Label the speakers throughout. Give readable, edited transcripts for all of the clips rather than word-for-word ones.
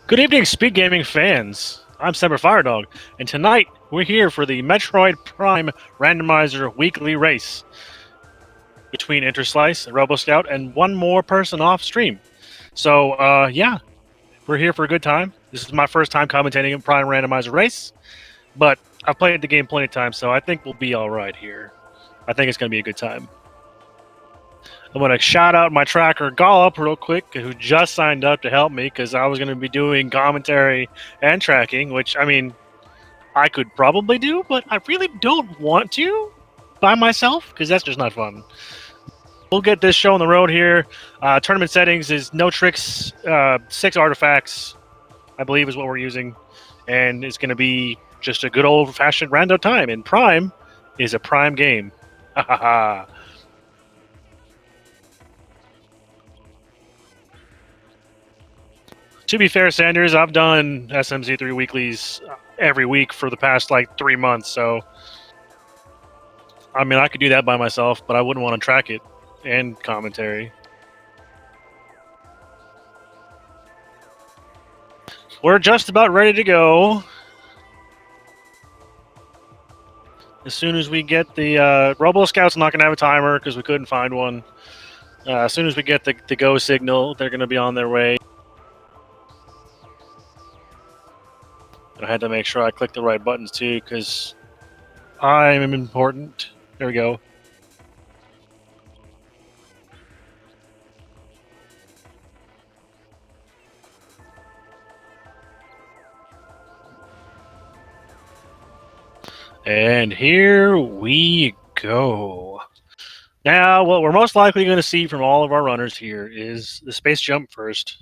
Speaker 1: Good evening, SpeedGaming fans. I'm Semper Firedog, and tonight we're here for the Metroid Prime Randomizer weekly race between Interslice and RoboScout and one more person off stream. So, yeah, we're here for a good time. This is my first time commentating a Prime Randomizer race, but I've played the game plenty of times, so I think we'll be all right here. I think it's going to be a good time. I'm going to shout out my tracker, Gollop, real quick, who just signed up to help me because I was going to be doing commentary and tracking, which, I mean, I could probably do, but I really don't want to by myself because that's just not fun. We'll get this show on the road here. Tournament settings is no tricks, 6 artifacts, I believe is what we're using, and it's going to be just a good old-fashioned rando time, and Prime is a Prime game. Ha ha ha. To be fair, Sanders, I've done SMZ3 weeklies every week for the past, 3 months, so... I mean, I could do that by myself, but I wouldn't want to track it and commentary. We're just about ready to go. As soon as we get the... RoboScout's not going to have a timer because we couldn't find one. As soon as we get the go signal, they're going to be on their way. I had to make sure I clicked the right buttons too, because I'm important. There we go. And here we go. Now, what we're most likely going to see from all of our runners here is the space jump first,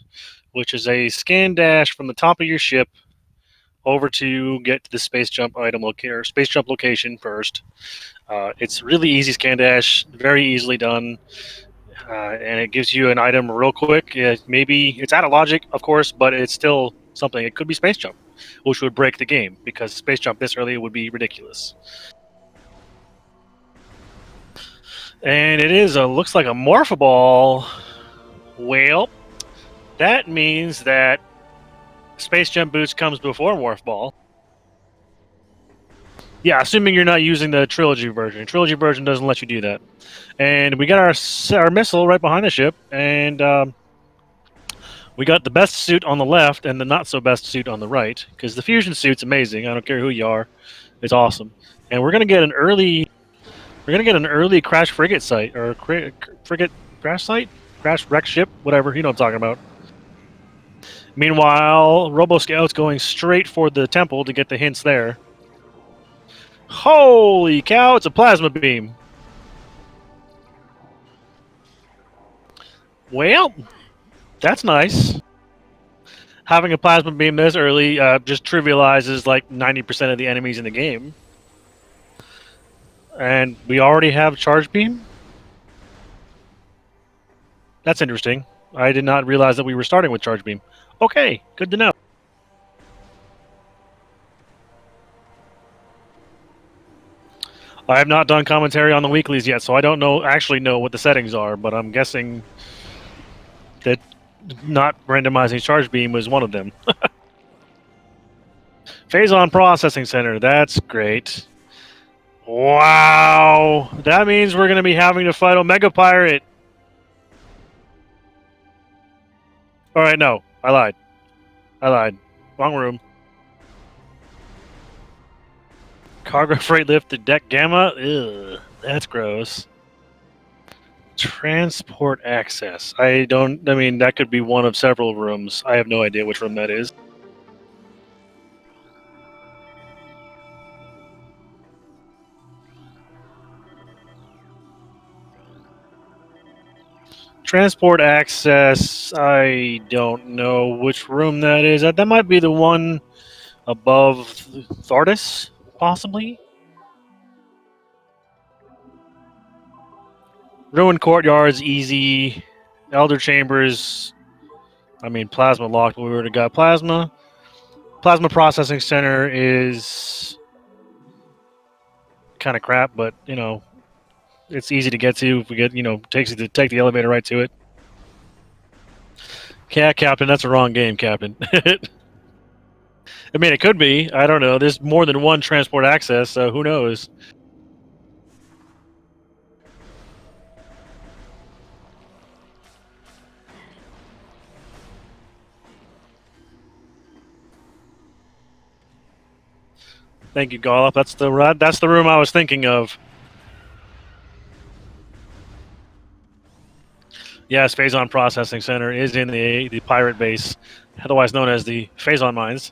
Speaker 1: which is a scan dash from the top of your ship over to get to the space jump item or space jump location first. It's really easy scan dash, very easily done, and it gives you an item real quick. Maybe it's out of logic, of course, but it's still something. It could be space jump, which would break the game because space jump this early would be ridiculous. And it is looks like a Morph Ball. Well, that means that Space Jump Boost comes before Morph Ball. Yeah, assuming you're not using the Trilogy version. Trilogy version doesn't let you do that. And we got our missile right behind the ship, and we got the best suit on the left and the not-so-best suit on the right, because the fusion suit's amazing. I don't care who you are. It's awesome. And we're going to get an early... crash frigate site, or frigate crash site? Crash wreck ship? Whatever, you know what I'm talking about. Meanwhile, RoboScout's going straight for the temple to get the hints there. Holy cow, it's a plasma beam. Well, that's nice. Having a plasma beam this early just trivializes like 90% of the enemies in the game. And we already have charge beam? That's interesting. I did not realize that we were starting with charge beam. Okay, good to know. I have not done commentary on the weeklies yet, so I don't actually know what the settings are, but I'm guessing that not randomizing charge beam was one of them. Faison Processing Center, that's great. Wow, that means we're going to be having to fight Omega Pirate. Alright, no, I lied. Wrong room. Cargo freight lift to deck gamma? Ugh, that's gross. Transport access. I mean, that could be one of several rooms. I have no idea which room that is. Transport access, I don't know which room that is. That might be the one above Thardis, possibly? Rouen Courtyard's easy. Elder Chambers, I mean, Plasma locked, but we already got Plasma. Plasma Processing Center is kind of crap, but, you know, it's easy to get to if we get, take the elevator right to it. Yeah, Captain, that's a wrong game, Captain. I mean, it could be. I don't know. There's more than one transport access, so who knows? Thank you, Gollop. That's the room I was thinking of. Yes, Faison Processing Center is in the pirate base, otherwise known as the Faison Mines.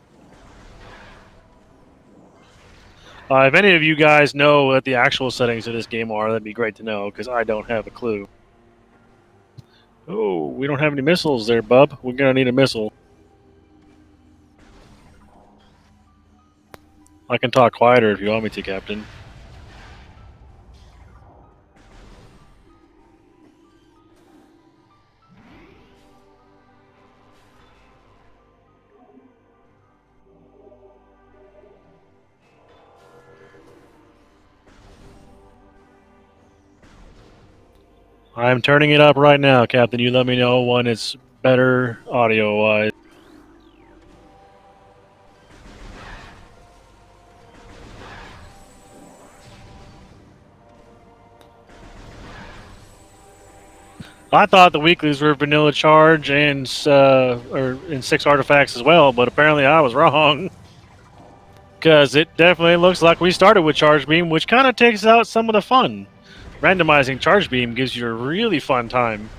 Speaker 1: If any of you guys know what the actual settings of this game are, that'd be great to know, because I don't have a clue. Oh, we don't have any missiles there, bub. We're going to need a missile. I can talk quieter if you want me to, Captain. I'm turning it up right now, Captain. You let me know when it's better audio-wise. I thought the weeklies were vanilla charge and 6 artifacts as well, but apparently I was wrong. Because it definitely looks like we started with Charge Beam, which kind of takes out some of the fun. Randomizing Charge Beam gives you a really fun time.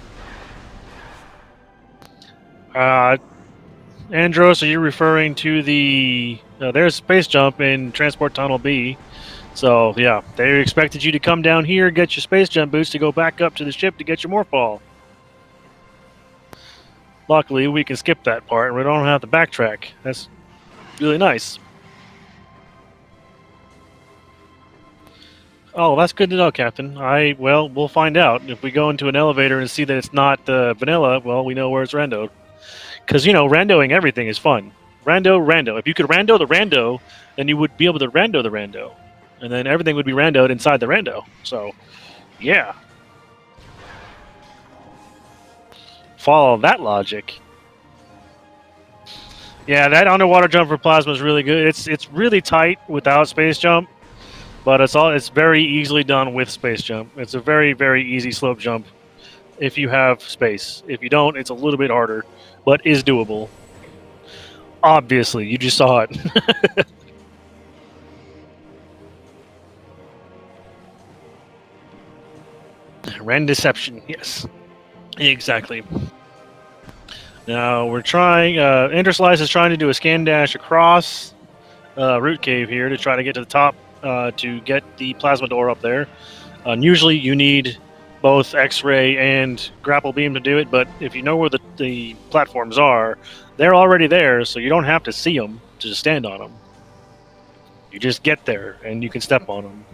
Speaker 1: Andros, are you referring to the... there's Space Jump in Transport Tunnel B. So, yeah, they expected you to come down here, get your Space Jump boost to go back up to the ship to get your Morph Ball. Luckily, we can skip that part, and we don't have to backtrack. That's really nice. Oh, that's good to know, Captain. Well, we'll find out. If we go into an elevator and see that it's not vanilla, well, we know where it's randoed. Because, randoing everything is fun. Rando. If you could rando the rando, then you would be able to rando the rando. And then everything would be randoed inside the rando. So, yeah. Follow that logic. Yeah, that underwater jump for plasma is really good. It's really tight without space jump, but it's very easily done with space jump. It's a very, very easy slope jump if you have space. If you don't, it's a little bit harder, but is doable. Obviously, you just saw it. Randeception, yes. Exactly. Now we're trying. Interslice is trying to do a scan dash across Root Cave here to try to get to the top to get the plasma door up there. Usually you need both X-ray and grapple beam to do it, but if you know where the platforms are, they're already there, so you don't have to see them to just stand on them. You just get there and you can step on them.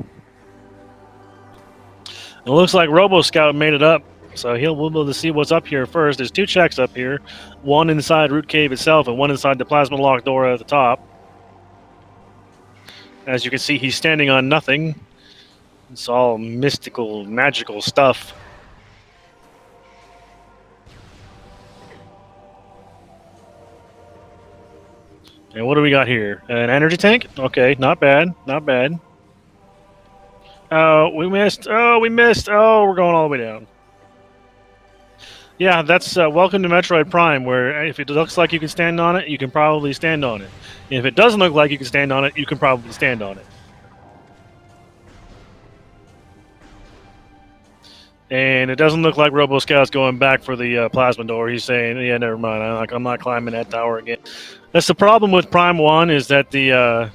Speaker 1: It looks like Robo Scout made it up. So we'll be able to see what's up here first. There's 2 checks up here. One inside Root Cave itself and one inside the plasma lock door at the top. As you can see, he's standing on nothing. It's all mystical, magical stuff. And what do we got here? An energy tank? Okay, not bad. Not bad. Oh, we missed. Oh, we missed. Oh, we're going all the way down. Yeah, that's welcome to Metroid Prime, where if it looks like you can stand on it, you can probably stand on it. And if it doesn't look like you can stand on it, you can probably stand on it. And it doesn't look like Robo Scout's going back for the plasma door. He's saying, yeah, never mind. I'm not climbing that tower again. That's the problem with Prime 1 is that the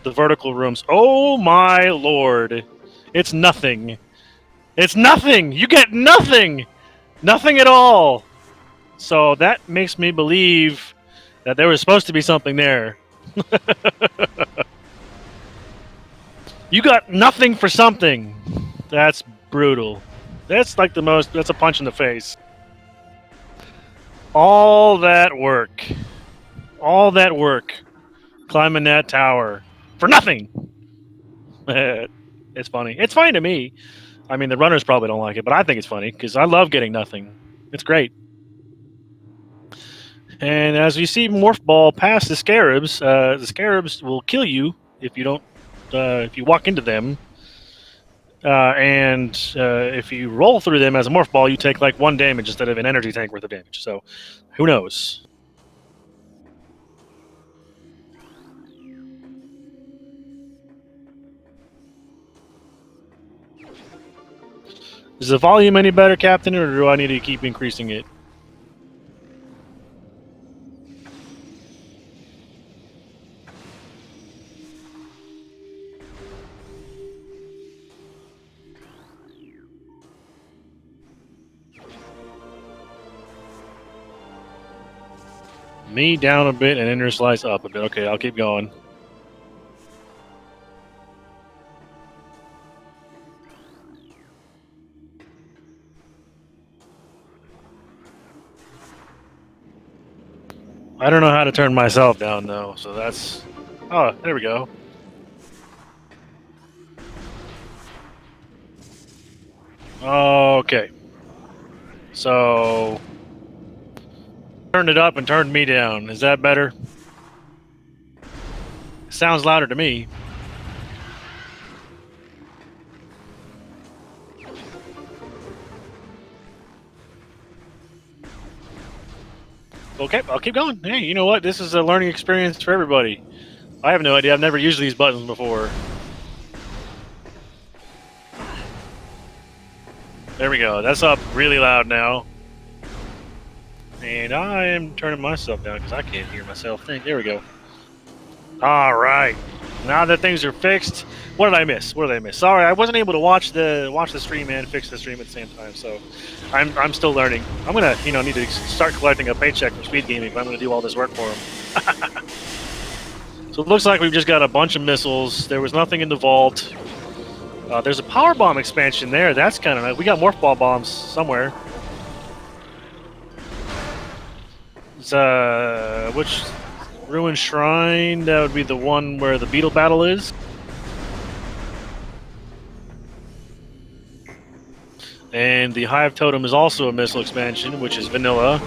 Speaker 1: vertical rooms... Oh, my lord. It's nothing. It's nothing! You get nothing! Nothing at all! So that makes me believe that there was supposed to be something there. You got nothing for something. That's brutal. That's like that's a punch in the face. All that work. All that work. Climbing that tower. For nothing! It's funny. It's funny to me. I mean, the runners probably don't like it, but I think it's funny because I love getting nothing. It's great. And as we see Morph Ball past the scarabs will kill you if you don't, if you walk into them. And if you roll through them as a Morph Ball, you take like 1 damage instead of an energy tank worth of damage. So, who knows? Is the volume any better, Captain, or do I need to keep increasing it? Me down a bit and Inner Slice up a bit. Okay, I'll keep going. I don't know how to turn myself down, though, so that's... Oh, there we go. Okay. So... Turned it up and turned me down. Is that better? Sounds louder to me. Okay, I'll keep going. Hey, you know what? This is a learning experience for everybody. I have no idea. I've never used these buttons before. There we go. That's up really loud now. And I am turning myself down because I can't hear myself think. There we go. All right. Now that things are fixed, what did I miss? What did I miss? Sorry, I wasn't able to watch the stream and fix the stream at the same time. So I'm still learning. I'm gonna need to start collecting a paycheck from SpeedGaming if I'm gonna do all this work for them. So it looks like we've just got a bunch of missiles. There was nothing in the vault. There's a power bomb expansion there. That's kind of nice. We got morph ball bombs somewhere. It's which Ruin Shrine? That would be the one where the beetle battle is. And the Hive Totem is also a missile expansion, which is vanilla.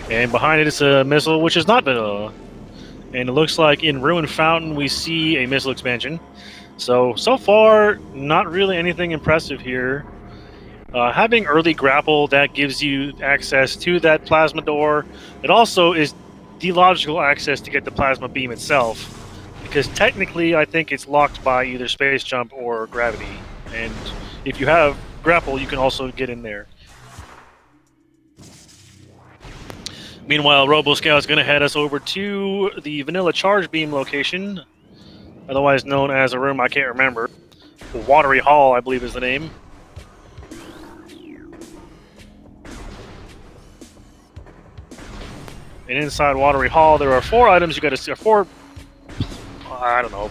Speaker 1: And behind it is a missile, which is not vanilla. And it looks like in Ruin Fountain we see a missile expansion. So far, not really anything impressive here. Having early grapple, that gives you access to that plasma door. It also is the logical access to get the plasma beam itself, because technically I think it's locked by either space jump or gravity. And if you have grapple, you can also get in there. Meanwhile, Robo Scout's going to head us over to the vanilla charge beam location, otherwise known as a room I can't remember. Watery Hall, I believe, is the name. And inside Watery Hall, there are 4 items you got to see, 4, I don't know,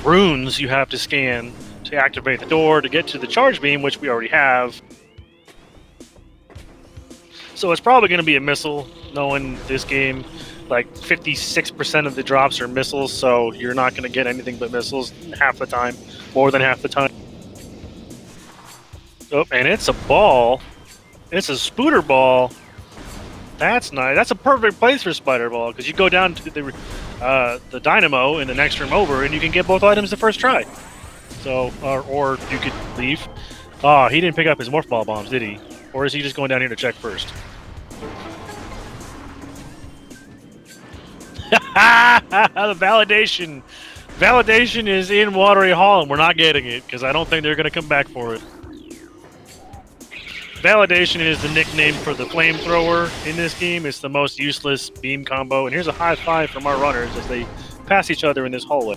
Speaker 1: runes you have to scan to activate the door to get to the charge beam, which we already have. So it's probably going to be a missile, knowing this game. Like 56% of the drops are missiles, so you're not going to get anything but missiles half the time, more than half the time. Oh, and it's a ball. It's a spooter ball. That's nice. That's a perfect place for Spider Ball, because you go down to the dynamo in the next room over, and you can get both items the first try. So, or you could leave. Oh, he didn't pick up his Morph Ball bombs, did he? Or is he just going down here to check first? The validation. Validation is in Watery Hall, and we're not getting it, because I don't think they're going to come back for it. Validation is the nickname for the flamethrower in this game. It's the most useless beam combo. And here's a high five from our runners as they pass each other in this hallway.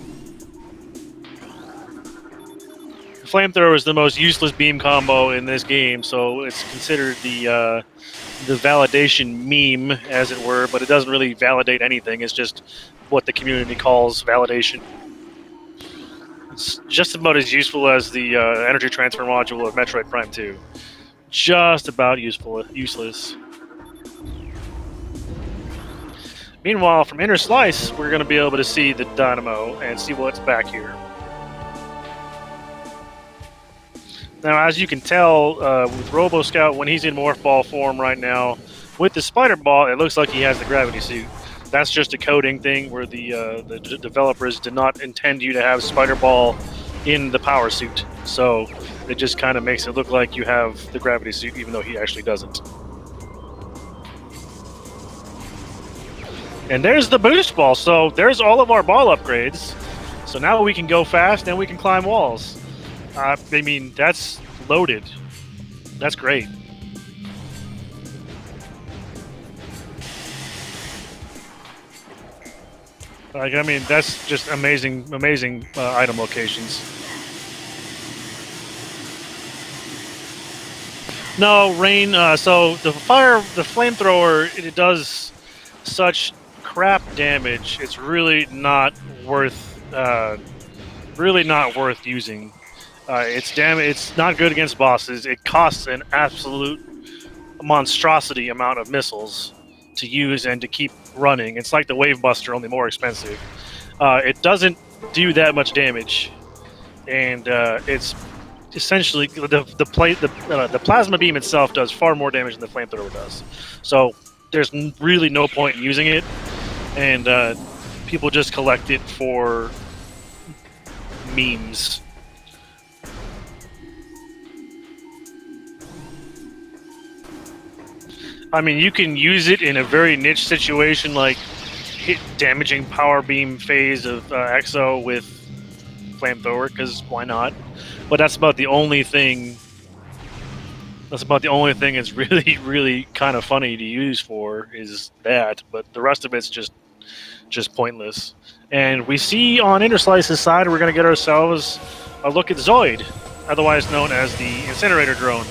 Speaker 1: The flamethrower is the most useless beam combo in this game, so it's considered the validation meme, as it were, but it doesn't really validate anything. It's just what the community calls validation. It's just about as useful as the energy transfer module of Metroid Prime 2. Just about useless. Meanwhile, from Inner Slice, we're going to be able to see the dynamo and see what's back here. Now, as you can tell, with Robo Scout, when he's in Morph Ball form right now, With the spider ball, it looks like he has the gravity suit. That's just a coding thing where the developers did not intend you to have spider ball in the power suit. So it just kind of makes it look like you have the gravity suit, even though he actually doesn't. And there's the boost ball. So there's all of our ball upgrades. So now we can go fast and we can climb walls. I mean, that's loaded. That's great. Like, I mean, that's just amazing item locations. No, rain. So the flamethrower, it does such crap damage. It's really not worth using. It's not good against bosses. It costs an absolute monstrosity amount of missiles to use and to keep running. It's like the Wave Buster, only more expensive. It doesn't do that much damage, and it's essentially the plasma beam itself does far more damage than the flamethrower does. So there's really no point in using it, and people just collect it for memes. I mean, you can use it in a very niche situation, like hit damaging power beam phase of Exo with flamethrower, because why not? But that's about the only thing. That's about the only thing it's really kind of funny to use for is that. But the rest of it's just pointless. And we see on Interslice's side, we're going to get ourselves a look at Zoid, otherwise known as the incinerator drone.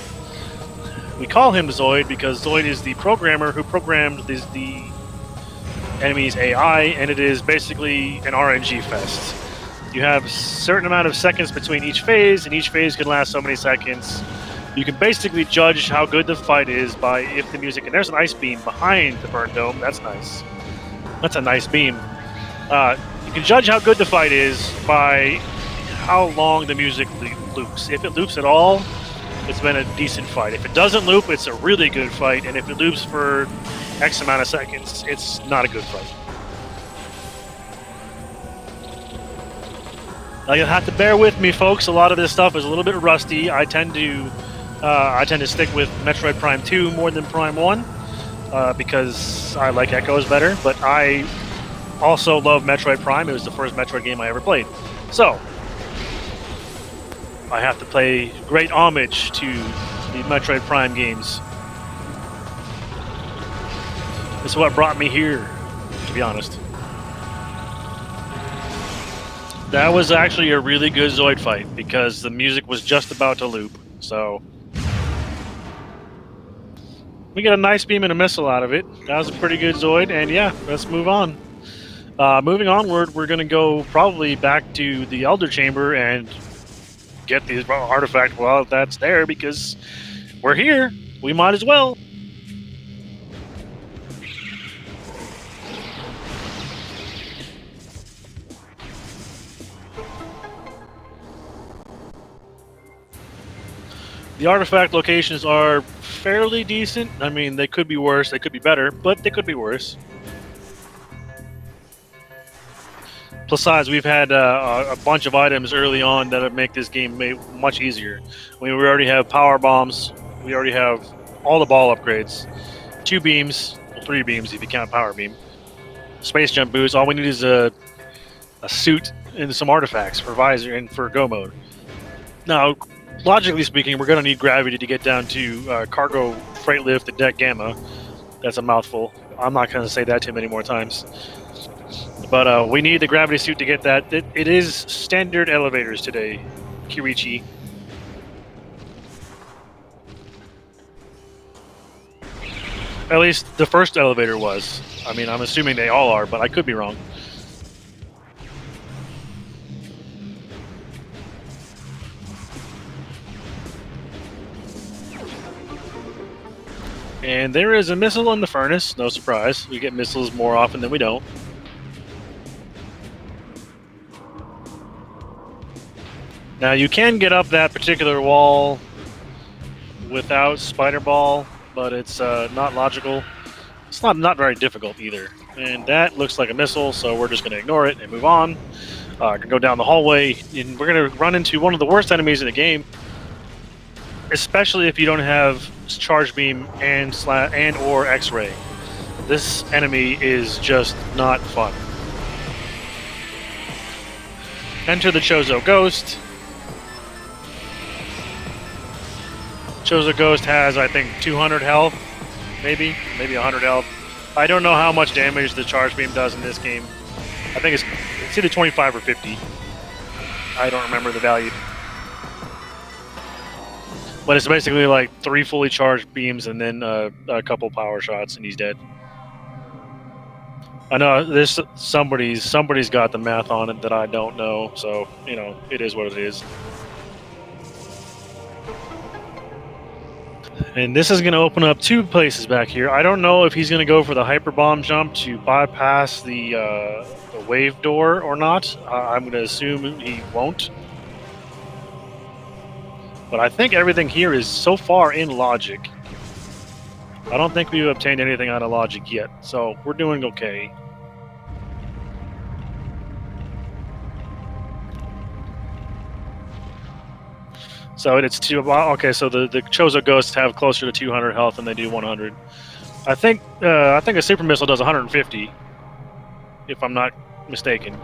Speaker 1: We call him Zoid because Zoid is the programmer who programmed the enemy's AI, and it is basically an RNG fest. You have a certain amount of seconds between each phase, and each phase can last so many seconds. You can basically judge how good the fight is by if the music... And there's an ice beam behind the burn dome. That's nice. That's a nice beam. You can judge how good the fight is by how long the music loops. If it loops at all, it's been a decent fight. If it doesn't loop, it's a really good fight. And if it loops for X amount of seconds, it's not a good fight. Now you'll have to bear with me, folks. A lot of this stuff is a little bit rusty. I tend to stick with Metroid Prime 2 more than Prime 1 because I like Echoes better. But I also love Metroid Prime. It was the first Metroid game I ever played. So I have to pay great homage to the Metroid Prime games. This is what brought me here, to be honest. That was actually a really good Zoid fight because the music was just about to loop. So we get a nice beam and a missile out of it. That was a pretty good Zoid, and yeah, let's move on. Moving onward, we're going to go probably back to the Elder Chamber and get the artifact while that's there because we're here. We might as well. The artifact locations are fairly decent. I mean, they could be worse, they could be better, but they could be worse. Besides, we've had a bunch of items early on that make this game much easier. I mean, we already have power bombs. We already have all the ball upgrades. 2 beams, well, 3 beams if you count power beam. Space jump boost. All we need is a suit and some artifacts for visor and for go mode. Now, logically speaking, we're going to need gravity to get down to cargo freight lift at deck gamma. That's a mouthful. I'm not going to say that too many more times. But we need the gravity suit to get that. It is standard elevators today, Kirichi. At least the first elevator was. I mean, I'm assuming they all are, but I could be wrong. And there is a missile in the furnace. No surprise. We get missiles more often than we don't. Now, you can get up that particular wall without Spider Ball, but it's not logical. It's not very difficult either. And that looks like a missile, so we're just going to ignore it and move on. Gonna go down the hallway, and we're going to run into one of the worst enemies in the game, especially if you don't have charge beam and or X-ray. This enemy is just not fun. Enter the Chozo Ghost. Chozo Ghost has, I think, 200 health, maybe 100 health. I don't know how much damage the charge beam does in this game. I think it's either 25 or 50. I don't remember the value. But it's basically like 3 fully charged beams and then a couple power shots, and he's dead. I know there's somebody's got the math on it that I don't know, so you know it is what it is. And this is going to open up 2 places back here. I don't know if he's going to go for the hyper bomb jump to bypass the wave door or not. I'm going to assume he won't. But I think everything here is so far in logic. I don't think we've obtained anything out of logic yet, so we're doing okay. So it's 2. Okay, so the Chozo Ghosts have closer to 200 health than they do 100. I think a super missile does 150, if I'm not mistaken,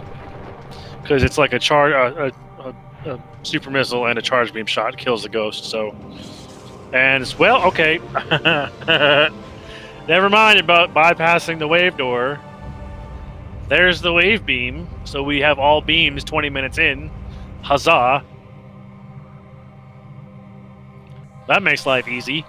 Speaker 1: because it's like a super missile and a charge beam shot kills the ghost. So, and it's, well, okay. Never mind about bypassing the wave door. There's the wave beam, so we have all beams 20 minutes in. Huzzah! That makes life easy.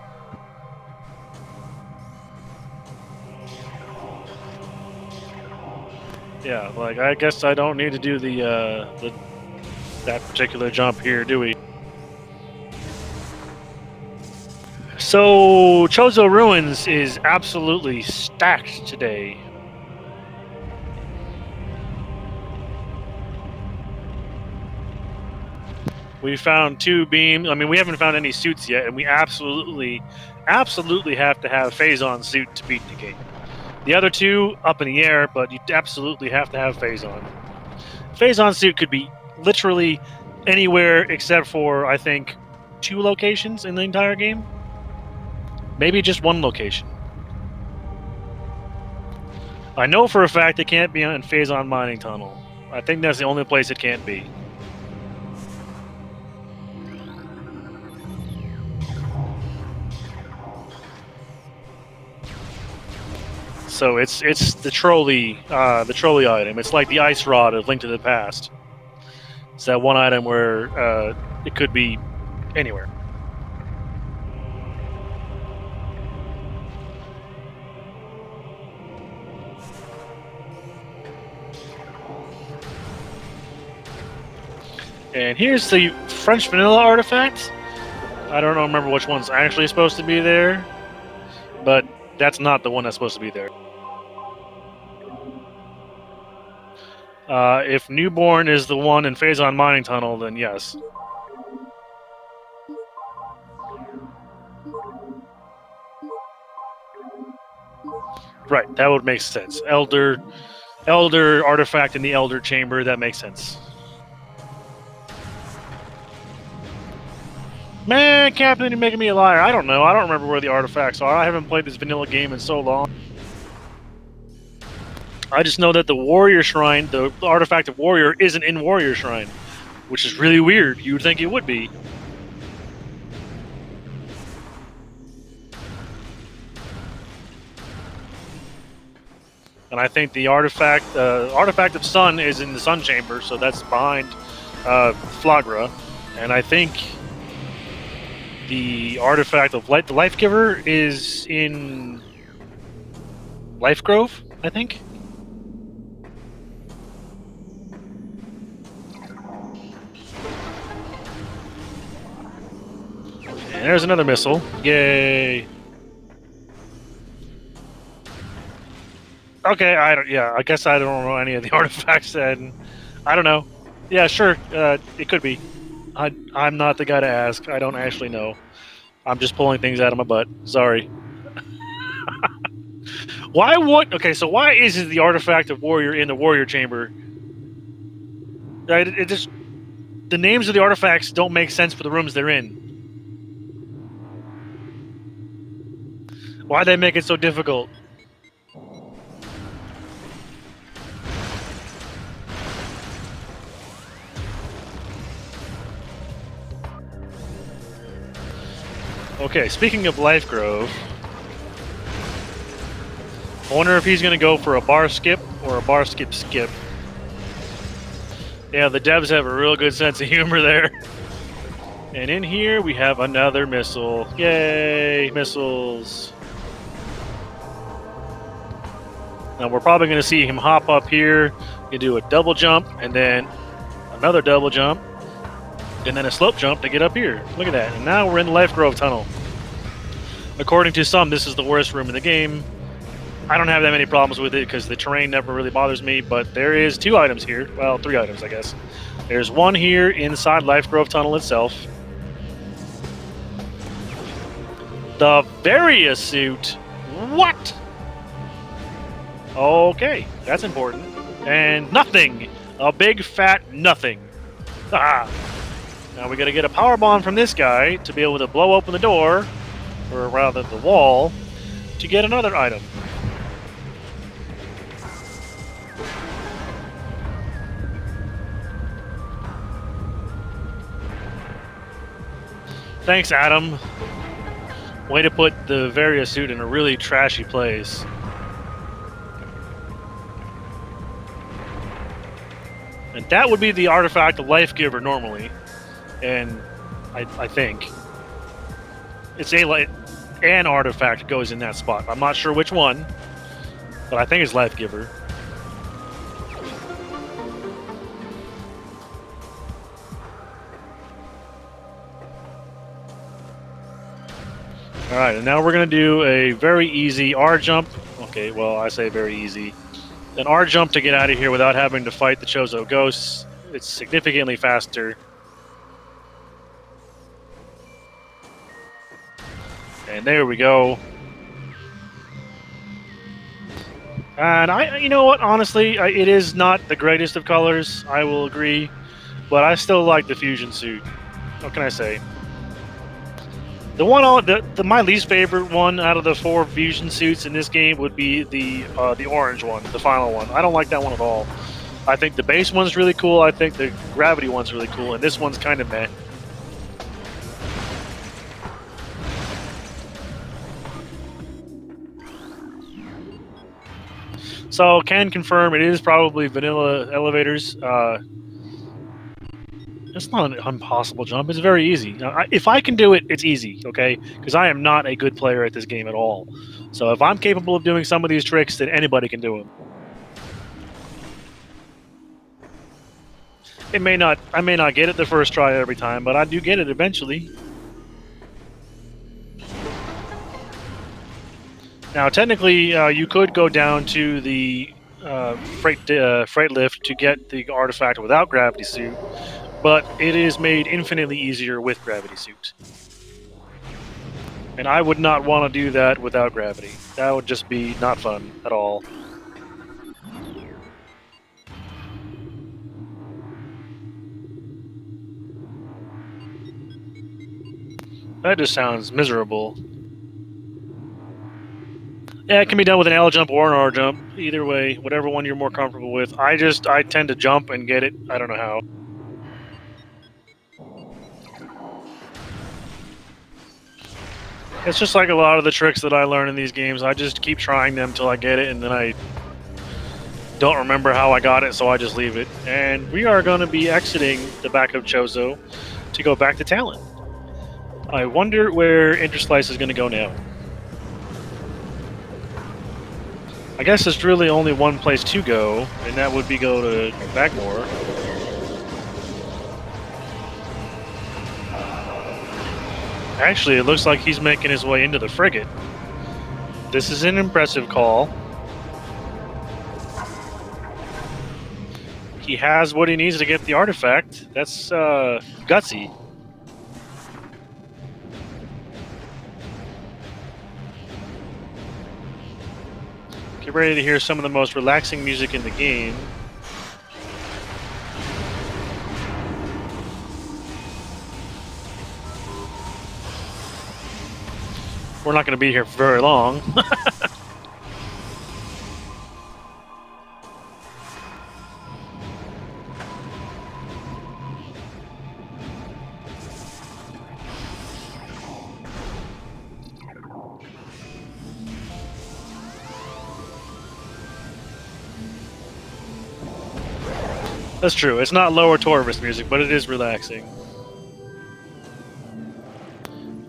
Speaker 1: Yeah, like I guess I don't need to do that particular jump here, do we? So Chozo Ruins is absolutely stacked today. We found 2 beams. I mean, we haven't found any suits yet, and we absolutely have to have Faison Suit to beat the game. The other 2 up in the air, but you absolutely have to have Faison. Faison Suit could be literally anywhere except for, I think, 2 locations in the entire game. Maybe just 1 location. I know for a fact it can't be in Faison Mining Tunnel. I think that's the only place it can't be. So it's the trolley item. It's like the ice rod of Link to the Past. It's that one item where it could be anywhere. And here's the French vanilla artifact. I don't remember which one's actually supposed to be there, but that's not the one that's supposed to be there. If Newborn is the one in Faison Mining Tunnel, then yes. Right, that would make sense. Elder artifact in the Elder Chamber, that makes sense. Man, Captain, you're making me a liar. I don't know. I don't remember where the artifacts are. I haven't played this vanilla game in so long. I just know that the Warrior Shrine, the artifact of Warrior, isn't in Warrior Shrine, which is really weird. You would think it would be. And I think the artifact of Sun is in the Sun Chamber, so that's behind Flagra. And I think the artifact of the Life Giver is in Life Grove, I think. And there's another missile. Yay! Okay, I guess I don't know any of the artifacts, and I don't know. Yeah, sure, it could be. I'm not the guy to ask. I don't actually know. I'm just pulling things out of my butt. Sorry. Why would... Okay, so why is the artifact of warrior in the warrior chamber? It just... The names of the artifacts don't make sense for the rooms they're in. Why'd they make it so difficult? Okay, speaking of Life Grove, I wonder if he's going to go for a bar skip or a bar skip skip. Yeah, the devs have a real good sense of humor there. And in here we have another missile. Yay, missiles. Now we're probably going to see him hop up here. You do a double jump and then another double jump and then a slope jump to get up here. Look at that. And now we're in the Life Grove tunnel. According to some, this is the worst room in the game. I don't have that many problems with it because the terrain never really bothers me, but there is 2 items here. Well, 3 items, I guess. There's one here inside Life Grove tunnel itself. The Various Suit. What? Okay, that's important. And nothing. A big fat nothing. Haha. Now we gotta get a power bomb from this guy to be able to blow open the door, or rather the wall, to get another item. Thanks, Adam. Way to put the Various Suit in a really trashy place. And that would be the artifact of Life Giver normally. And I think it's an artifact goes in that spot. I'm not sure which one, but I think it's Life Giver. Alright, and now we're going to do a very easy R jump. Okay, well, I say very easy. An R jump to get out of here without having to fight the Chozo ghosts. It's significantly faster. And there we go. And you know what, honestly, it is not the greatest of colors, I will agree. But I still like the fusion suit. What can I say? The one, my least favorite one out of the 4 fusion suits in this game would be the orange one, the final one. I don't like that one at all. I think the base one's really cool. I think the gravity one's really cool, and this one's kind of meh. So, can confirm it is probably vanilla elevators. It's not an impossible jump. It's very easy. Now, if I can do it, it's easy, okay? Because I am not a good player at this game at all. So if I'm capable of doing some of these tricks, then anybody can do them. I may not get it the first try every time, but I do get it eventually. Now, technically, you could go down to the freight lift to get the artifact without gravity suit, but it is made infinitely easier with gravity suit. And I would not want to do that without gravity. That would just be not fun at all. That just sounds miserable. Yeah, it can be done with an L jump or an R jump. Either way, whatever one you're more comfortable with. I tend to jump and get it. I don't know how. It's just like a lot of the tricks that I learn in these games. I just keep trying them till I get it, and then I don't remember how I got it, so I just leave it. And we are going to be exiting the back of Chozo to go back to Talon. I wonder where Interslice is going to go now. I guess there's really only one place to go, and that would be go to Bagmore. Actually, it looks like he's making his way into the frigate. This is an impressive call. He has what he needs to get the artifact. That's gutsy. ready to hear some of the most relaxing music in the game. We're not going to be here for very long. That's true. It's not lower Torvis music, but it is relaxing.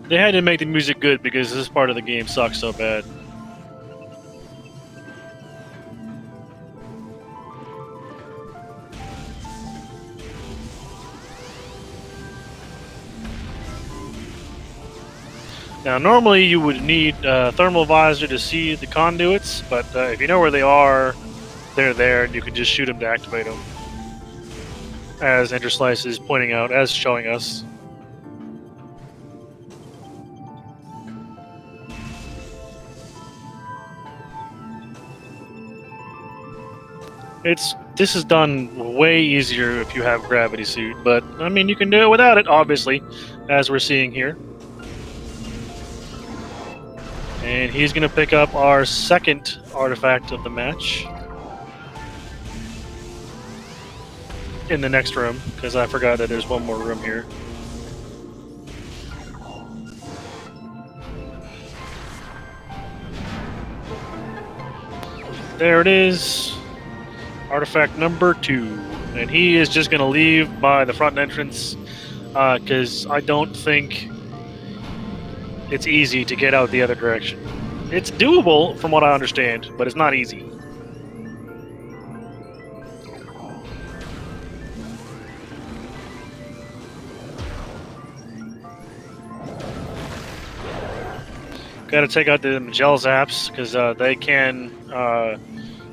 Speaker 1: They had to make the music good because this part of the game sucks so bad. Now, normally you would need a thermal visor to see the conduits, but if you know where they are, they're there, and you can just shoot them to activate them. As Interslice is pointing out, as showing us. This is done way easier if you have Gravity Suit, but I mean you can do it without it, obviously, as we're seeing here. And he's going to pick up our second artifact of the match in the next room, because I forgot that there's one more room here. There it is. Artifact number 2. And he is just going to leave by the front entrance, because I don't think it's easy to get out the other direction. It's doable, from what I understand, but it's not easy. Got to take out the Magell Zaps, because they can,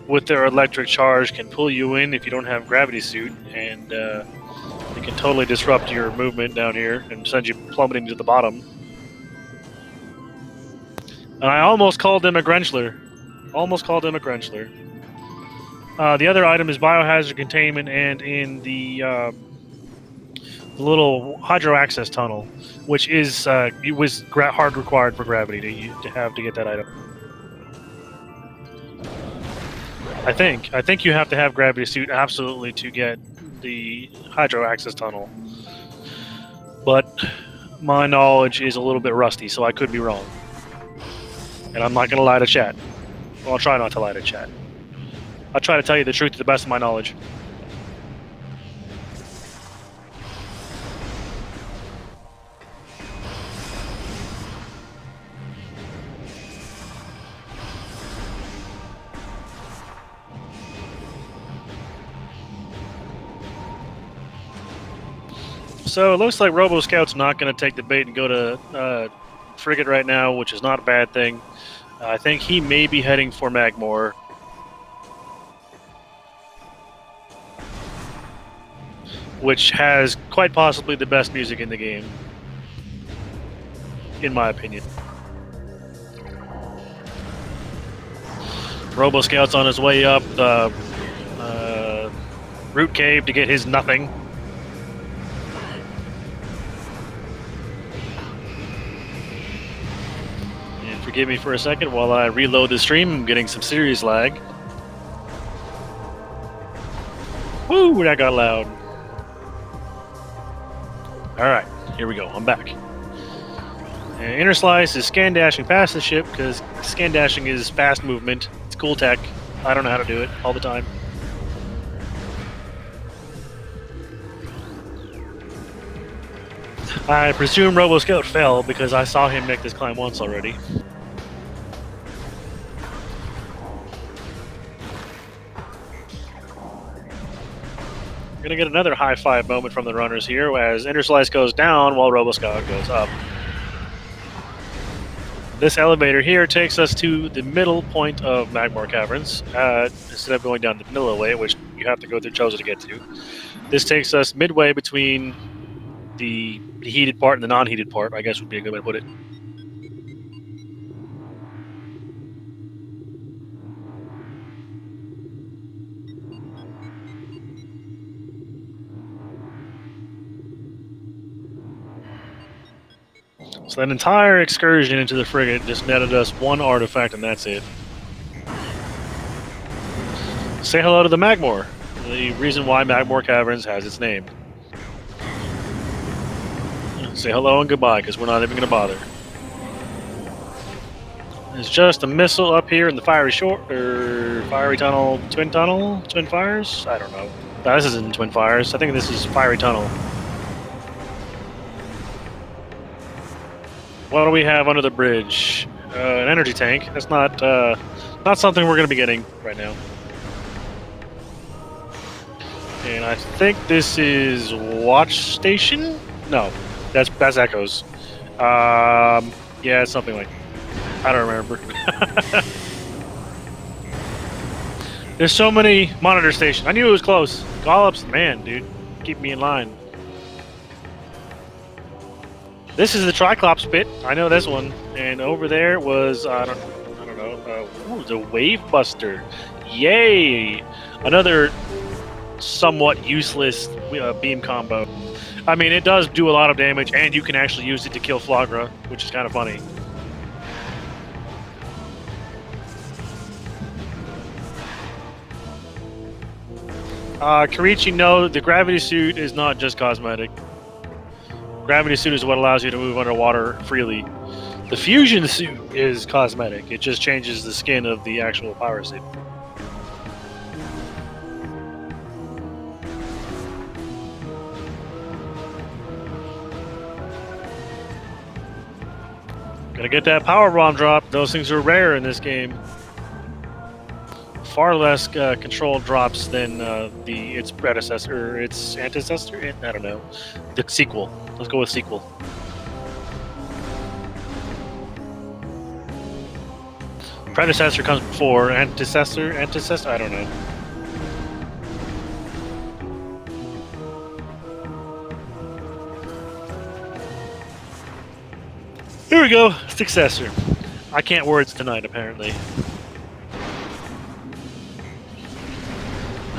Speaker 1: with their electric charge, can pull you in if you don't have Gravity Suit, and they can totally disrupt your movement down here and send you plummeting to the bottom. And I almost called him a Grenchler. Almost called him a Grenchler. The other item is Biohazard Containment, and in the little Hydro Access Tunnel, which is it was hard required for Gravity to have to get that item. I think you have to have Gravity Suit absolutely to get the Hydro Access Tunnel. But my knowledge is a little bit rusty, so I could be wrong. And I'm not going to lie to chat. Well, I'll try not to lie to chat. I'll try to tell you the truth to the best of my knowledge. So it looks like Robo Scout's not going to take the bait and go to Frigate right now, which is not a bad thing. I think he may be heading for Magmore. Which has quite possibly the best music in the game, in my opinion. Robo Scout's on his way up the Root Cave to get his nothing. And forgive me for a second while I reload the stream. I'm getting some serious lag. Woo, that got loud. Alright, here we go. I'm back. And Interslice is scan dashing past the ship because scan dashing is fast movement. It's cool tech. I don't know how to do it all the time. I presume Robo Scout fell because I saw him make this climb once already. We're going to get another high five moment from the runners here as Interslice goes down while Robo Scout goes up. This elevator here takes us to the middle point of Magmore Caverns, instead of going down the middle of the way, which you have to go through Chozo to get to. This takes us midway between the heated part and the non-heated part, I guess would be a good way to put it. So that entire excursion into the frigate just netted us one artifact, and that's it. Say hello to the Magmore, the reason why Magmore Caverns has its name. Say hello and goodbye, because we're not even going to bother. There's just a missile up here in the fiery tunnel, twin fires? I don't know. No, this isn't twin fires. I think this is fiery tunnel. What do we have under the bridge? An energy tank. That's not something we're going to be getting right now. And I think this is watch station? No, that's Echoes. Yeah, it's something like I don't remember. There's so many monitor stations. I knew it was close. Gollop's the man, dude. Keep me in line. This is the Triclops pit. I know this one. And over there was I don't know. The Wave Buster. Yay! Another somewhat useless beam combo. I mean, it does do a lot of damage, and you can actually use it to kill Flagra, which is kind of funny. Karichi, no, the gravity suit is not just cosmetic. Gravity suit is what allows you to move underwater freely. The fusion suit is cosmetic. It just changes the skin of the actual power suit. Gonna get that power bomb drop. Those things are rare in this game. Far less control drops than its predecessor, its antecessor. I don't know. The sequel. Let's go with sequel. Predecessor comes before antecessor. I don't know. Here we go. Successor. I can't words tonight, apparently.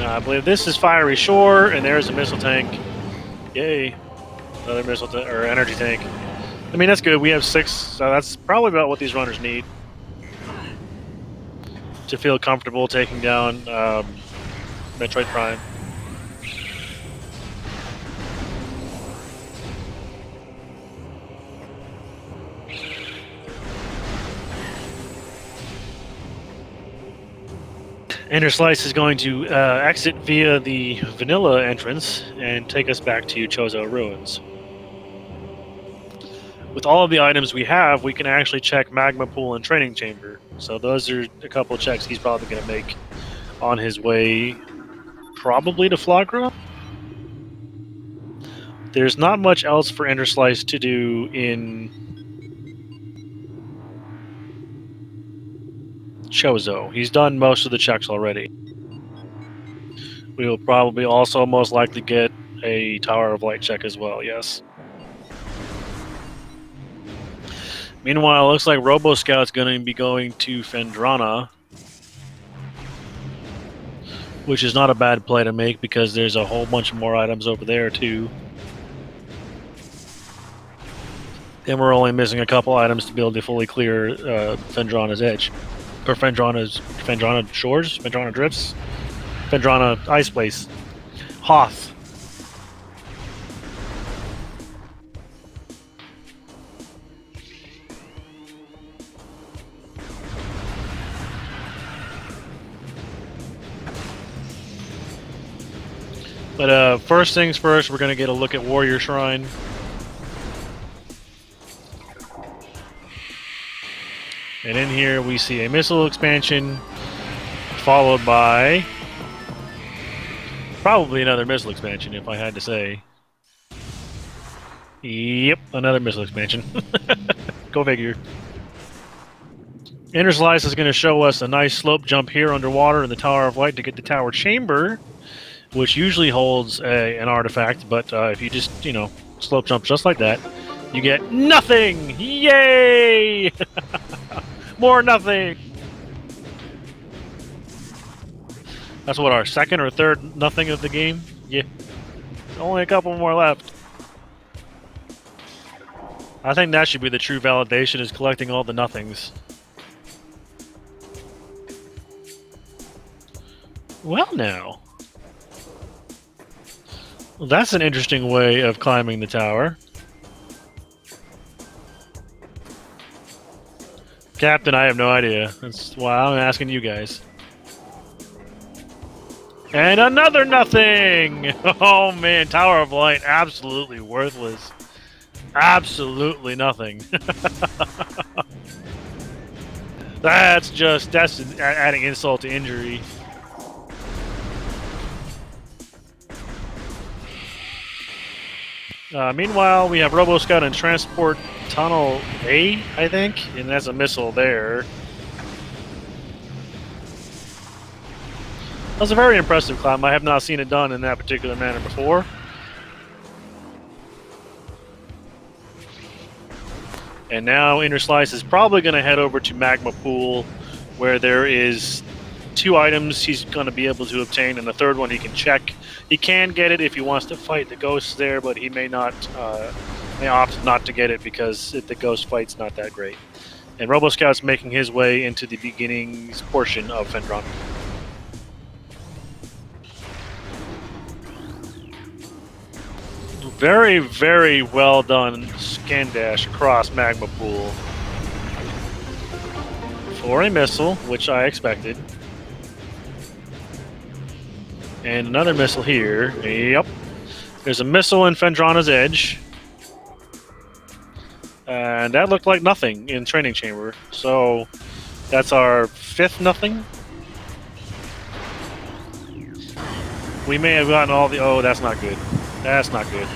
Speaker 1: I believe this is Fiery Shore, and there's a missile tank. Yay. Another missile or energy tank. I mean, that's good. We have 6, so that's probably about what these runners need to feel comfortable taking down Metroid Prime. Interslice is going to exit via the vanilla entrance and take us back to Chozo Ruins. With all of the items we have, we can actually check Magma Pool and Training Chamber. So those are a couple of checks he's probably going to make on his way, probably to Flagra. There's not much else for Interslice to do in Chozo. He's done most of the checks already. We will probably also most likely get a Tower of Light check as well, yes. Meanwhile, it looks like Robo Scout's going to be going to Phendrana, which is not a bad play to make because there's a whole bunch more items over there too. And we're only missing a couple items to be able to fully clear Phendrana's edge. Or Phendrana Shores? Phendrana Drifts? Phendrana Ice Place. Hoth. But first things first, we're going to get a look at Warrior Shrine. And in here we see a missile expansion, followed by probably another missile expansion, if I had to say. Yep, another missile expansion. Go figure. Interslice is going to show us a nice slope jump here underwater in the Tower of Light to get the Tower Chamber, which usually holds an artifact, but if you just, slope jump just like that, you get nothing! Yay! More nothing! That's what, our second or third nothing of the game? Yeah. Only a couple more left. I think that should be the true validation, is collecting all the nothings. Well, now. Well, that's an interesting way of climbing the tower. Captain, I have no idea. That's why I'm asking you guys. And another nothing! Oh man, Tower of Light, absolutely worthless. Absolutely nothing. that's adding insult to injury. Meanwhile, we have Robo-Scout and Transport Tunnel A, I think, and that's a missile there. That was a very impressive climb. I have not seen it done in that particular manner before. And now Inner Slice is probably going to head over to Magma Pool, where there is 2 items he's going to be able to obtain, and the third one he can check. He can get it if he wants to fight the ghosts there, but he may not, may opt not to get it because the ghost fight's not that great. And Robo-Scout's making his way into the beginning portion of Fendron. Very, very well done scan dash across Magma Pool for a missile, which I expected. And another missile here. Yep. There's a missile in Fendrana's Edge. And that looked like nothing in Training Chamber. So that's our 5th nothing. We may have gotten all the... Oh, that's not good. That's not good.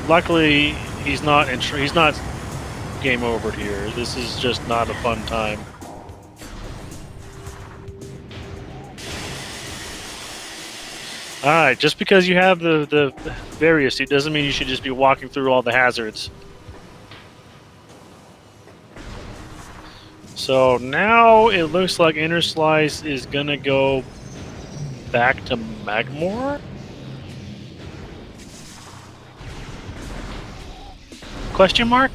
Speaker 1: Luckily, he's not game over here. This is just not a fun time. Alright, just because you have the various suit doesn't mean you should just be walking through all the hazards. So now it looks like Inner Slice is gonna go back to Magmore? Question mark?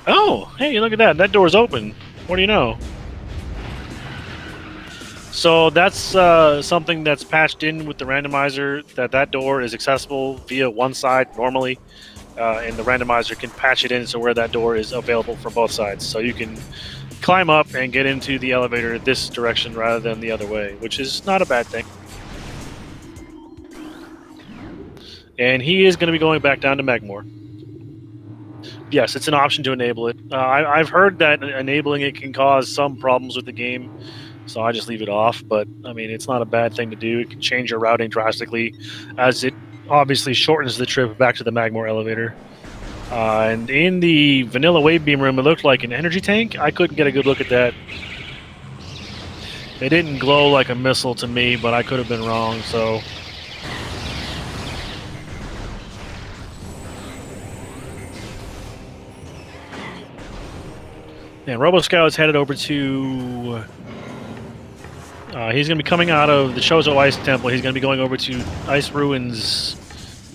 Speaker 1: Oh, hey, look at that. That door's open. What do you know? So that's something that's patched in with the randomizer, that door is accessible via one side normally, and the randomizer can patch it in so where that door is available for both sides. So you can climb up and get into the elevator this direction rather than the other way, which is not a bad thing. And he is going to be going back down to Magmore. Yes, it's an option to enable it. I've heard that enabling it can cause some problems with the game, so I just leave it off. But, I mean, it's not a bad thing to do. It can change your routing drastically, as it obviously shortens the trip back to the Magmore elevator. And in the vanilla wave beam room, it looked like an energy tank. I couldn't get a good look at that. It didn't glow like a missile to me, but I could have been wrong, so... And Robo-Scout's headed over to... he's going to be coming out of the Chozo Ice Temple. He's going to be going over to Ice Ruins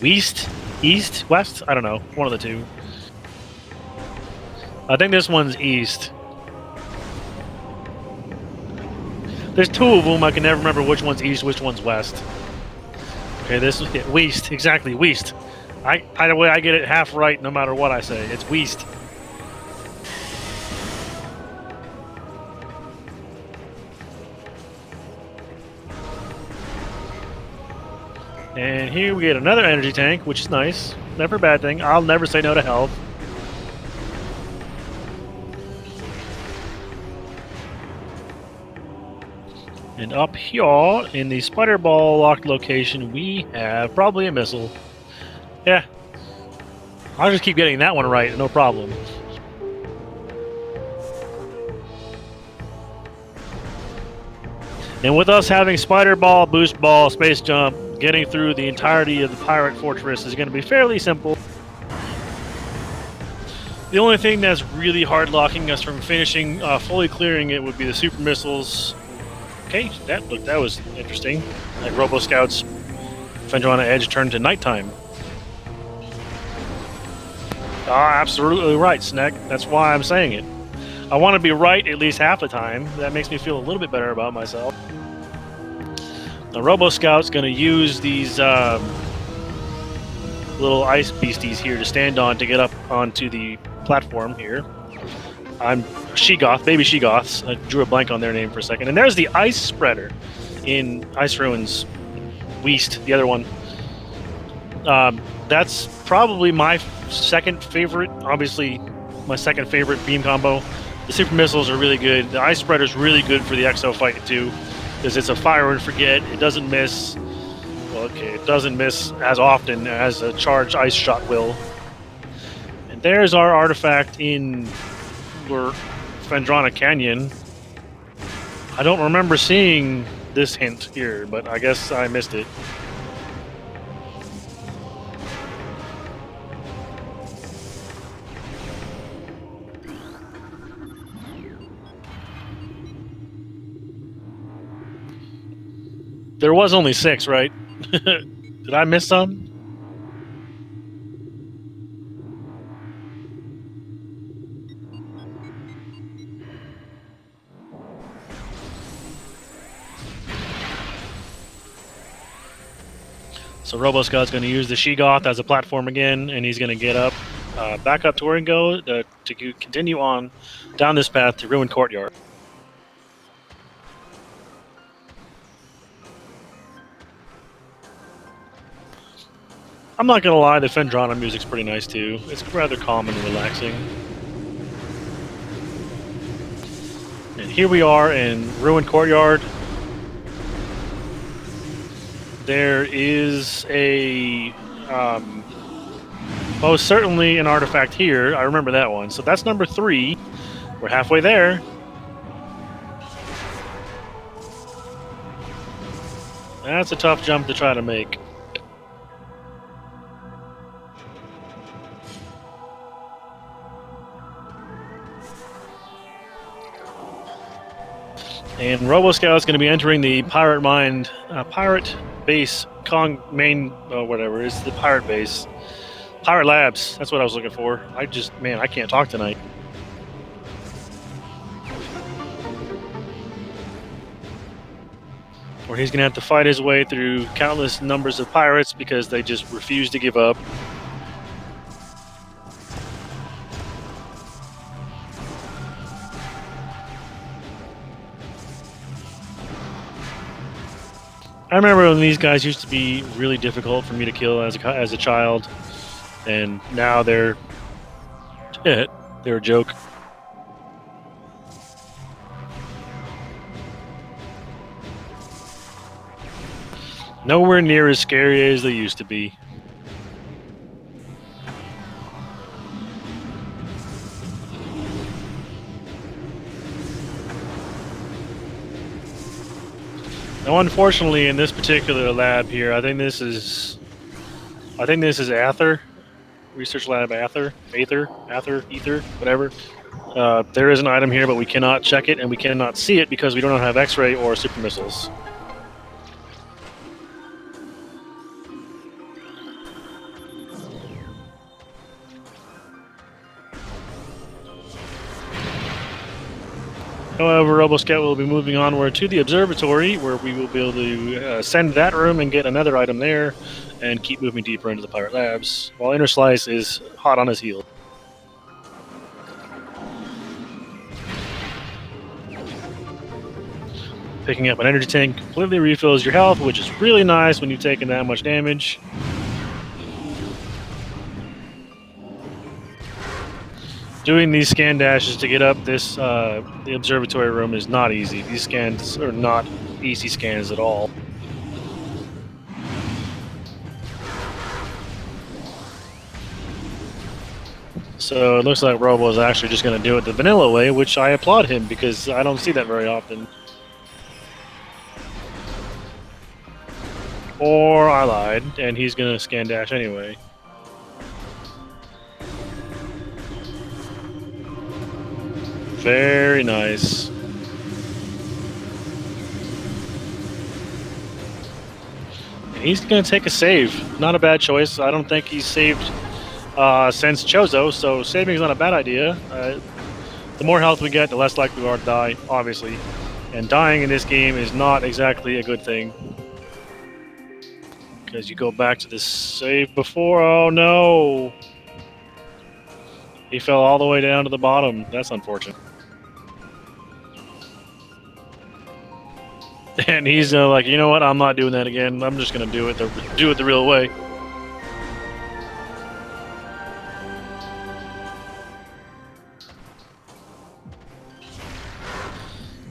Speaker 1: West? East? West? I don't know. One of the two. I think this one's east. There's 2 of them. I can never remember which one's east, which one's west. Okay, this is west. Exactly, west. Either way, I get it half right no matter what I say. It's west. And here we get another energy tank, which is nice. Never a bad thing. I'll never say no to health. And up here, in the spider ball locked location, we have probably a missile. Yeah. I'll just keep getting that one right, no problem. And with us having spider ball, boost ball, space jump, getting through the entirety of the pirate fortress is going to be fairly simple. The only thing that's really hard locking us from finishing, fully clearing it would be the super missiles. Okay, that was interesting. Like Robo Scout's Fendrana Edge turned to nighttime. Ah, absolutely right, Snack. That's why I'm saying it. I want to be right at least half the time. That makes me feel a little bit better about myself. The Robo Scout's going to use these little ice beasties here to stand on to get up onto the platform here. I'm Sheegoth, baby Sheegoths. I drew a blank on their name for a second. And there's the Ice Spreader in Ice Ruins West, the other one. That's probably my second favorite, obviously my second favorite beam combo. The super missiles are really good. The Ice Spreader is really good for the Exo fight too, because it's a fire and forget. It doesn't miss. Well, okay, it doesn't miss as often as a charged ice shot will. And there's our artifact in Fendrana Canyon. I don't remember seeing this hint here, but I guess I missed it. There was only 6, right? Did I miss some? So RoboScout's going to use the Sheegoth as a platform again, and he's going to get up, back up to where he goes to continue on down this path to Rouen Courtyard. I'm not going to lie, the Fendrana music's pretty nice too. It's rather calm and relaxing. And here we are in Rouen Courtyard. There is a most certainly an artifact here. I remember that one. So that's number 3. We're halfway there. That's a tough jump to try to make. And RoboScout is going to be entering the pirate base, whatever, it's the pirate base. Pirate Labs, that's what I was looking for. I can't talk tonight. Where he's going to have to fight his way through countless numbers of pirates because they just refuse to give up. I remember when these guys used to be really difficult for me to kill as a child, and now they're a joke. Nowhere near as scary as they used to be. Now, unfortunately, in this particular lab here, I think this is Aether, Research Lab Aether, whatever. There is an item here, but we cannot check it, and we cannot see it because we don't have X-ray or super missiles. However, RoboScout will be moving onward to the observatory, where we will be able to ascend that room and get another item there, and keep moving deeper into the Pirate Labs, while Inner Slice is hot on his heels. Picking up an energy tank completely refills your health, which is really nice when you've taken that much damage. Doing these scan dashes to get up this the observatory room is not easy. These scans are not easy scans at all. So it looks like Robo is actually just going to do it the vanilla way, which I applaud him because I don't see that very often. Or I lied, and he's going to scan dash anyway. Very nice. And he's going to take a save. Not a bad choice. I don't think he's saved since Chozo, so saving is not a bad idea. The more health we get, the less likely we are to die, obviously. And dying in this game is not exactly a good thing. Because you go back to the save before. Oh no! He fell all the way down to the bottom. That's unfortunate. And he's like, you know what? I'm not doing that again. I'm just gonna do it the real way.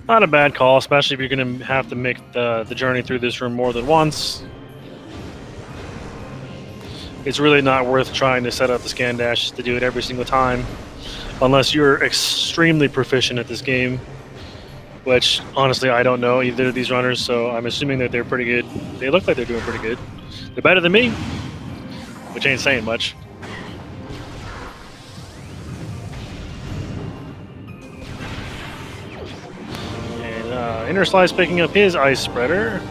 Speaker 1: Not a bad call, especially if you're gonna have to make the journey through this room more than once. It's really not worth trying to set up the scan dash to do it every single time, unless you're extremely proficient at this game. Which, honestly, I don't know either of these runners, so I'm assuming that they're pretty good. They look like they're doing pretty good. They're better than me, which ain't saying much. And Inner Slice picking up his ice spreader.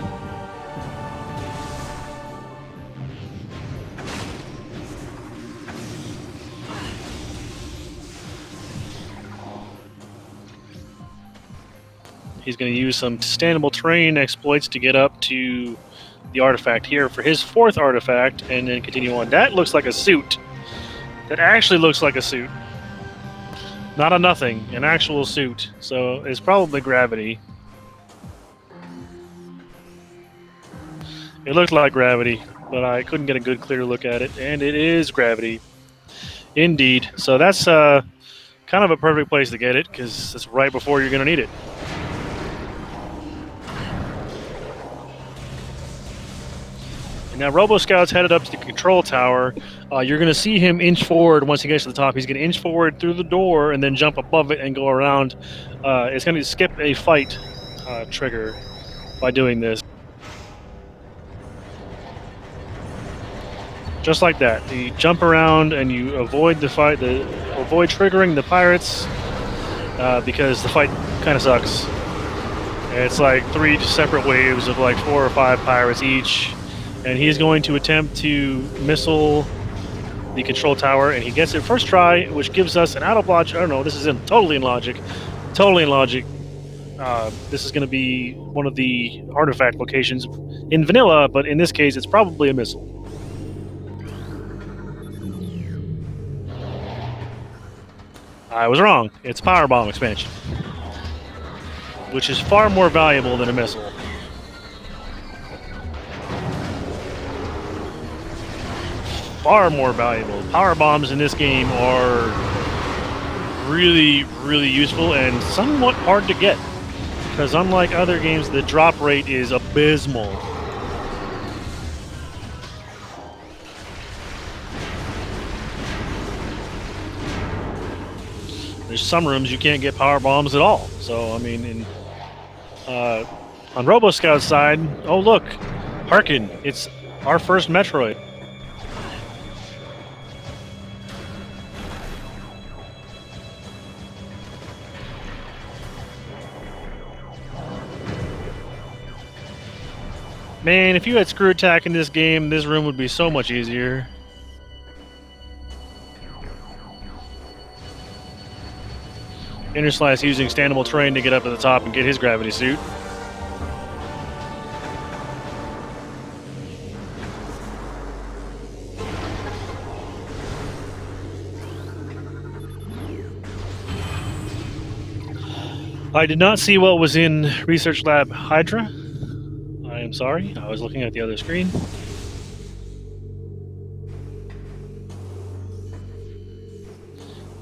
Speaker 1: He's going to use some sustainable terrain exploits to get up to the artifact here for his fourth artifact, and then continue on. That looks like a suit. That actually looks like a suit. Not a nothing, an actual suit. So it's probably gravity. It looked like gravity, but I couldn't get a good clear look at it, and it is gravity. Indeed. So that's kind of a perfect place to get it, because it's right before you're going to need it. Now, Robo-Scout's headed up to the control tower. You're going to see him inch forward once he gets to the top. He's going to inch forward through the door and then jump above it and go around. It's going to skip a fight trigger by doing this. Just like that. You jump around and you avoid the fight, avoid triggering the pirates because the fight kind of sucks. It's like 3 separate waves of like 4 or 5 pirates each. And he's going to attempt to missile the control tower, and he gets it first try, which gives us an out of logic. I don't know, this is totally in logic. Totally in logic. This is going to be one of the artifact locations in vanilla, but in this case, it's probably a missile. I was wrong. It's Power Bomb expansion, which is far more valuable than a missile. Far more valuable. Power bombs in this game are really, really useful and somewhat hard to get, because unlike other games, the drop rate is abysmal. There's some rooms you can't get power bombs at all. So, I mean, on Robo-Scout's side, oh look, hearken, it's our first Metroid. Man, if you had screw attack in this game, this room would be so much easier. Inner Slice using standable terrain to get up to the top and get his gravity suit. I did not see what was in Research Lab Hydra. I am sorry, I was looking at the other screen.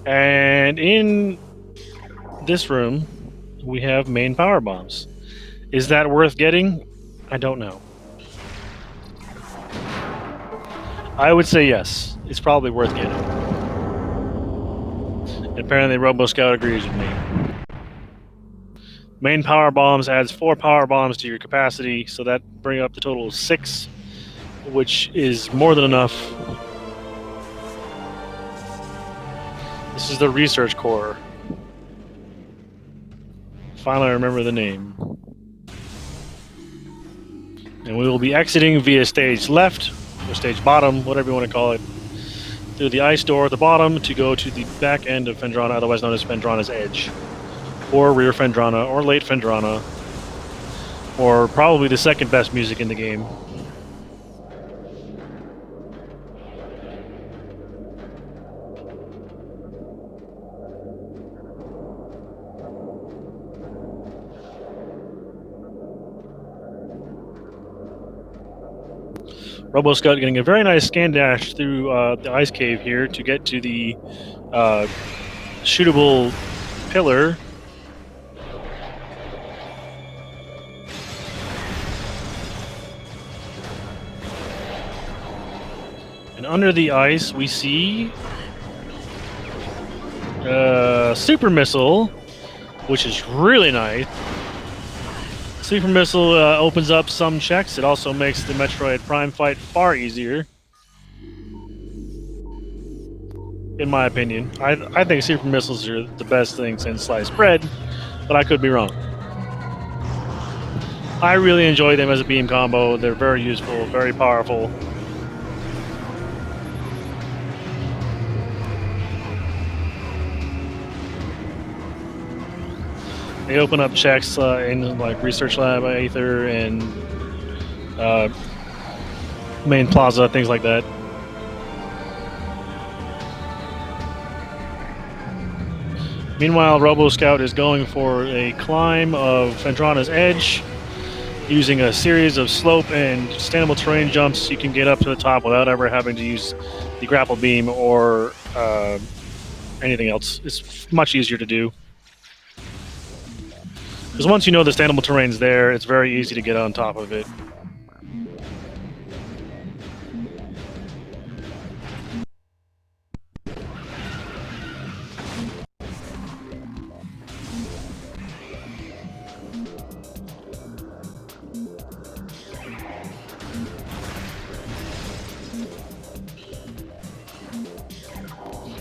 Speaker 1: And in this room, we have main power bombs. Is that worth getting? I don't know. I would say yes. It's probably worth getting. Apparently, Robo-Scout agrees with me. Main power bombs adds 4 power bombs to your capacity, so that brings up the total of 6, which is more than enough. This is the research core. finally remember the name. And we will be exiting via stage left, or stage bottom, whatever you want to call it, through the ice door at the bottom to go to the back end of Fendrana, otherwise known as Fendrana's Edge, or rear Fendrana, or late Fendrana, or probably the second best music in the game. RoboScout getting a very nice scan dash through the ice cave here to get to the shootable pillar. And under the ice we see super missile, which is really nice. Super Missile opens up some checks. It also makes the Metroid Prime fight far easier. In my opinion. I think Super Missiles are the best thing since sliced bread, but I could be wrong. I really enjoy them as a beam combo. They're very useful, very powerful. They open up checks in like Research Lab, Aether, and Main Plaza, things like that. Meanwhile, RoboScout is going for a climb of Fendrana's Edge, using a series of slope and standable terrain jumps. You can get up to the top without ever having to use the grapple beam or anything else. It's much easier to do. Because once you know the standable terrain's there, it's very easy to get on top of it.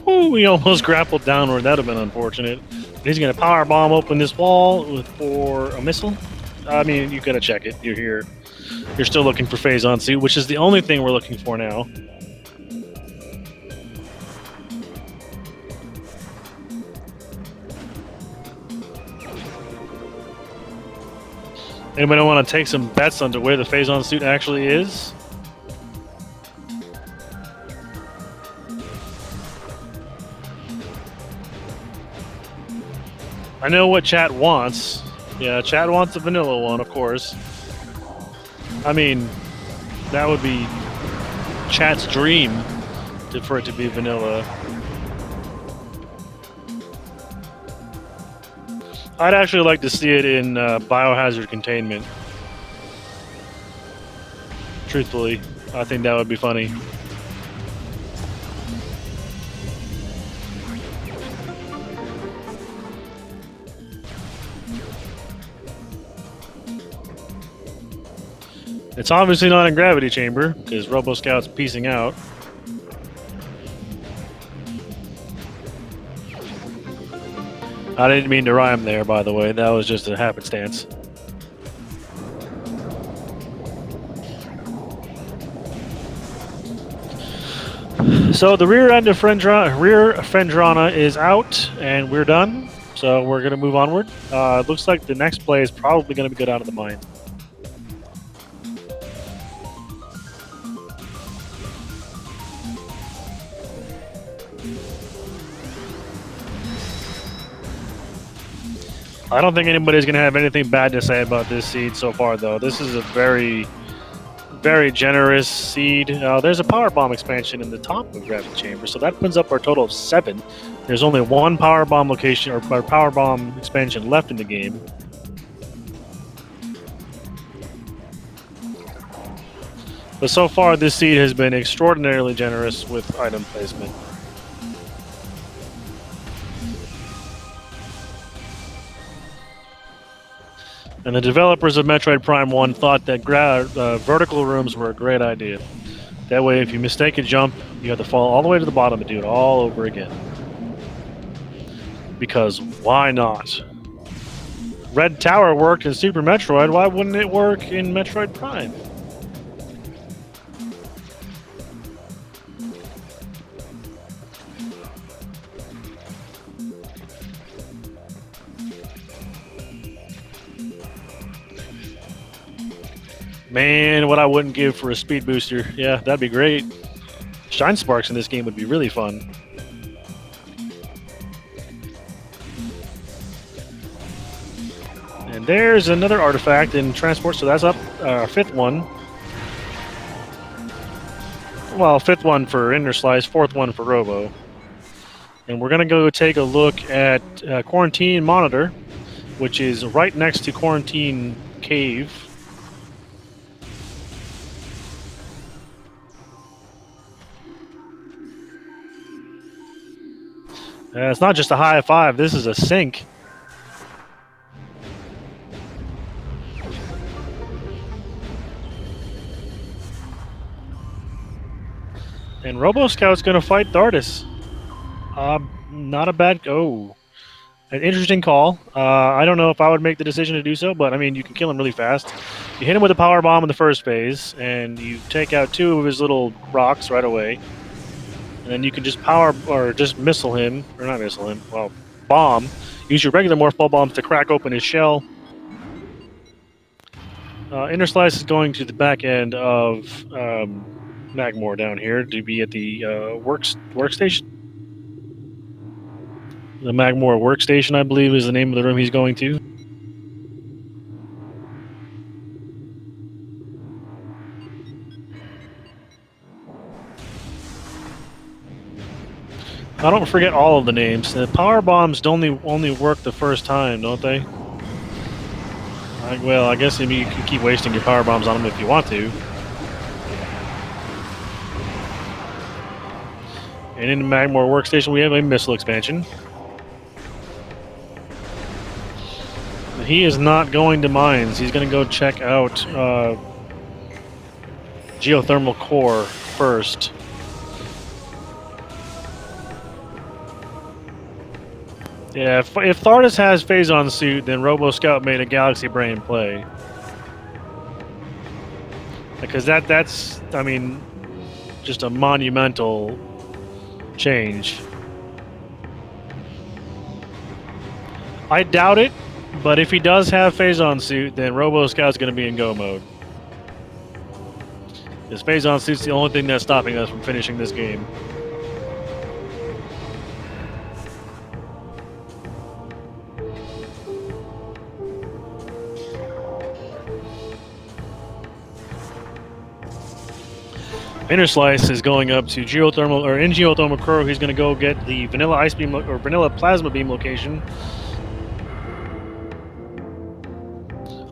Speaker 1: Ooh, we almost grappled downward. That would have been unfortunate. He's going to power bomb open this wall for a missile. I mean, you got to check it. You're here. You're still looking for Faison Suit, which is the only thing we're looking for now. Anybody want to take some bets onto where the Faison Suit actually is? I know what chat wants. Yeah, chat wants a vanilla one, of course. I mean, that would be chat's dream for it to be vanilla. I'd actually like to see it in biohazard containment. Truthfully, I think that would be funny. It's obviously not in Gravity Chamber, because RoboScout's piecing out. I didn't mean to rhyme there, by the way. That was just a happenstance. So the rear end of Fendrana is out, and we're done. So we're going to move onward. It looks like the next play is probably going to be good out of the mine. I don't think anybody's going to have anything bad to say about this seed so far, though. This is a very, very generous seed. There's a power bomb expansion in the top of Gravity Chamber, so that opens up our total of 7. There's only one power bomb location or power bomb expansion left in the game. But so far, this seed has been extraordinarily generous with item placement. And the developers of Metroid Prime 1 thought that vertical rooms were a great idea. That way, if you mistake a jump, you have to fall all the way to the bottom and do it all over again. Because why not? Red Tower worked in Super Metroid, why wouldn't it work in Metroid Prime? Man, what I wouldn't give for a speed booster. Yeah, that'd be great. Shine Sparks in this game would be really fun. And there's another artifact in transport, so that's up our fifth one. Well, fifth one for Inner Slice, fourth one for Robo. And we're going to go take a look at Quarantine Monitor, which is right next to Quarantine Cave. It's not just a high five, this is a sink. And Robo Scout's going to fight Thardis. Not a bad... Oh. An interesting call. I don't know if I would make the decision to do so, but I mean, you can kill him really fast. You hit him with a power bomb in the first phase, and you take out two of his little rocks right away. And then you can just just missile him, or not missile him, well, bomb. Use your regular Morph Ball bombs to crack open his shell. Inner Slice is going to the back end of Magmore down here to be at the workstation. The Magmore workstation, I believe, is the name of the room he's going to. I don't forget all of the names. The power bombs only work the first time, don't they? Well, I guess maybe you can keep wasting your power bombs on them if you want to. And in the Magmore workstation, we have a missile expansion. He is not going to mines. He's going to go check out geothermal core first. Yeah, if Thardis has Faison Suit, then Robo Scout made a Galaxy Brain play. Because that's, I mean, just a monumental change. I doubt it, but if he does have Faison Suit, then Robo Scout's going to be in go mode. Because Faison Suit's the only thing that's stopping us from finishing this game. Inner Slice is going up to Geothermal, or in Geothermal Crow, he's going to go get the Vanilla Ice Beam, or Vanilla Plasma Beam location.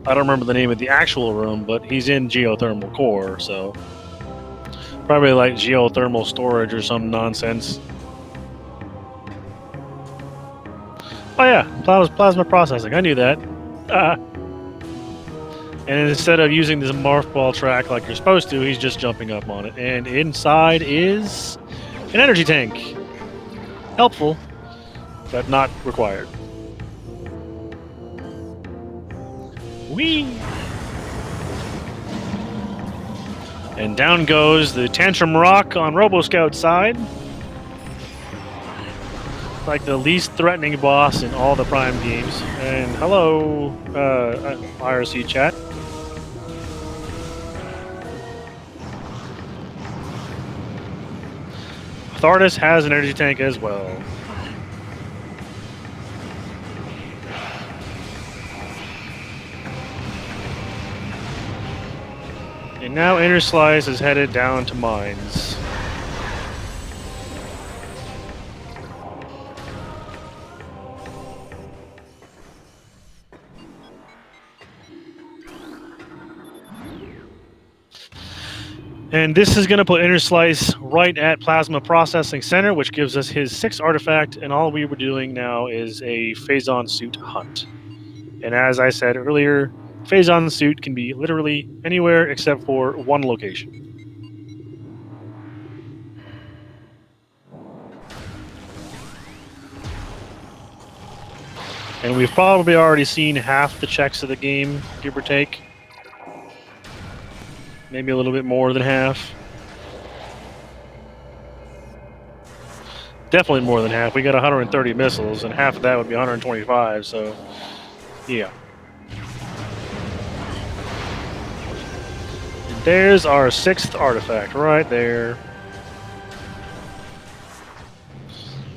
Speaker 1: I don't remember the name of the actual room, but he's in Geothermal Core, so... Probably like Geothermal Storage or some nonsense. Oh yeah, Plasma Processing, I knew that. And instead of using this Morph Ball track like you're supposed to, he's just jumping up on it. And inside is an energy tank. Helpful, but not required. Whee! And down goes the Tantrum Rock on Robo Scout's side. Like the least threatening boss in all the Prime games. And hello, IRC chat. Thardis has an energy tank as well. And now Inner Slice is headed down to mines. And this is going to put Inner Slice right at Plasma Processing Center, which gives us his 6th artifact, and all we were doing now is a Faison Suit hunt. And as I said earlier, Faison Suit can be literally anywhere except for one location. And we've probably already seen half the checks of the game, give or take. Maybe a little bit more than half. Definitely more than half. We got 130 missiles, and half of that would be 125, so yeah. And there's our 6th artifact right there.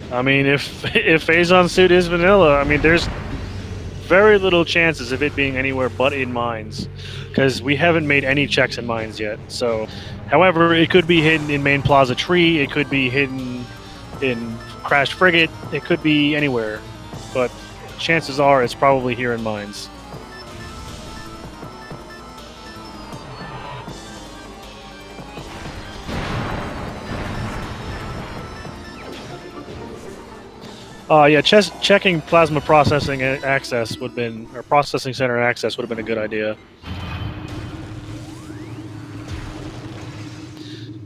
Speaker 1: I mean, if Faison Suit is vanilla, I mean, there's very little chances of it being anywhere but in mines, because we haven't made any checks in mines yet. So, however, it could be hidden in Main Plaza Tree, it could be hidden in Crashed Frigate, it could be anywhere, but chances are it's probably here in mines. Yeah, checking plasma processing access would have been, or processing center access would have been a good idea.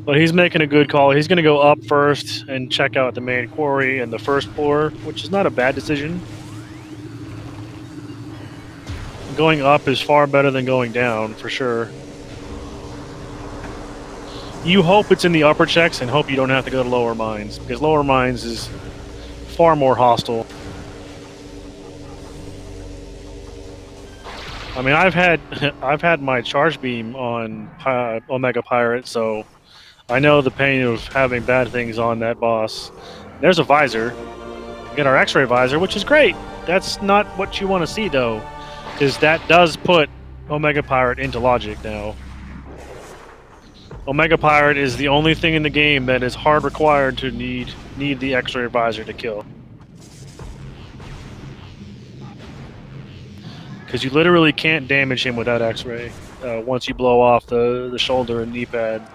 Speaker 1: But he's making a good call. He's going to go up first and check out the main quarry and the first floor, which is not a bad decision. Going up is far better than going down, for sure. You hope it's in the upper checks and hope you don't have to go to lower mines, because lower mines is far more hostile. I mean, I've had my charge beam on Omega Pirate, so I know the pain of having bad things on that boss. There's a visor. We get our X-ray visor, which is great. That's not what you want to see, though, because that does put Omega Pirate into logic now. Omega Pirate is the only thing in the game that is hard required to need the X-ray visor to kill. Because you literally can't damage him without X-ray once you blow off the shoulder and knee pad.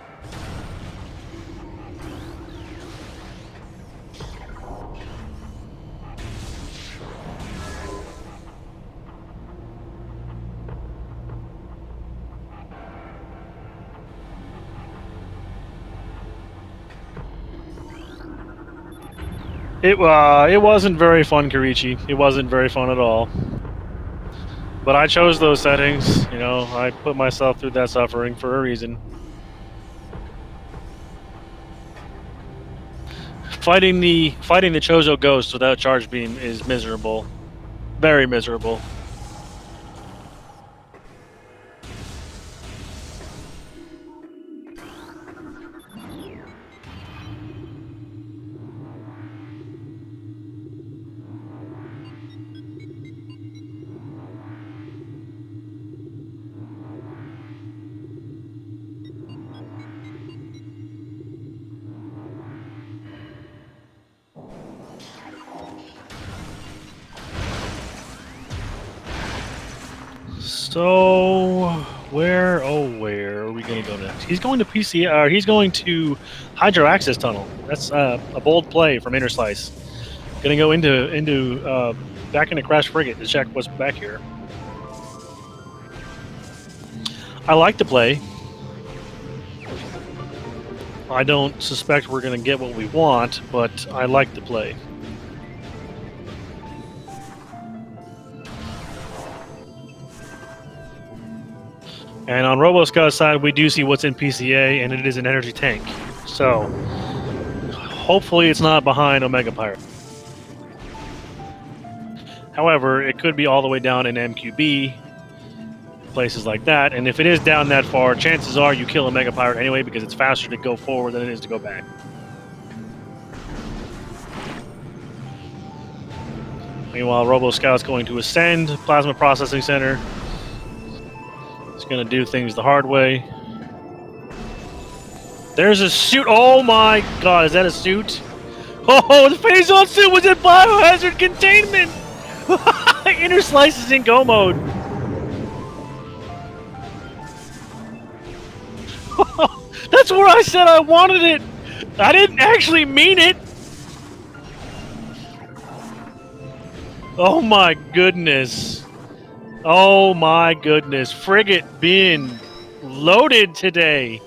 Speaker 1: It wasn't very fun, Karichi. It wasn't very fun at all. But I chose those settings. You know, I put myself through that suffering for a reason. Fighting the Chozo Ghost without charge beam is miserable. Very miserable. So, where are we going to go next? He's going to PC, he's going to Hydro Access Tunnel. That's a bold play from Interslice. Going to go into back into Crash Frigate to check what's back here. I like the play. I don't suspect we're going to get what we want, but I like the play. And on RoboScout's side, we do see what's in PCA, and it is an energy tank. So, hopefully it's not behind Omega Pirate. However, it could be all the way down in MQB, places like that, and if it is down that far, chances are you kill Omega Pirate anyway, because it's faster to go forward than it is to go back. Meanwhile, RoboScout's going to ascend Plasma Processing Center. Going to do things the hard way. There's a suit. Oh my god, is that a suit? Oh, the Faison Suit was in biohazard containment! Inner Slice is in go mode. That's where I said I wanted it! I didn't actually mean it! Oh my goodness. Oh my goodness, Frigate being loaded today.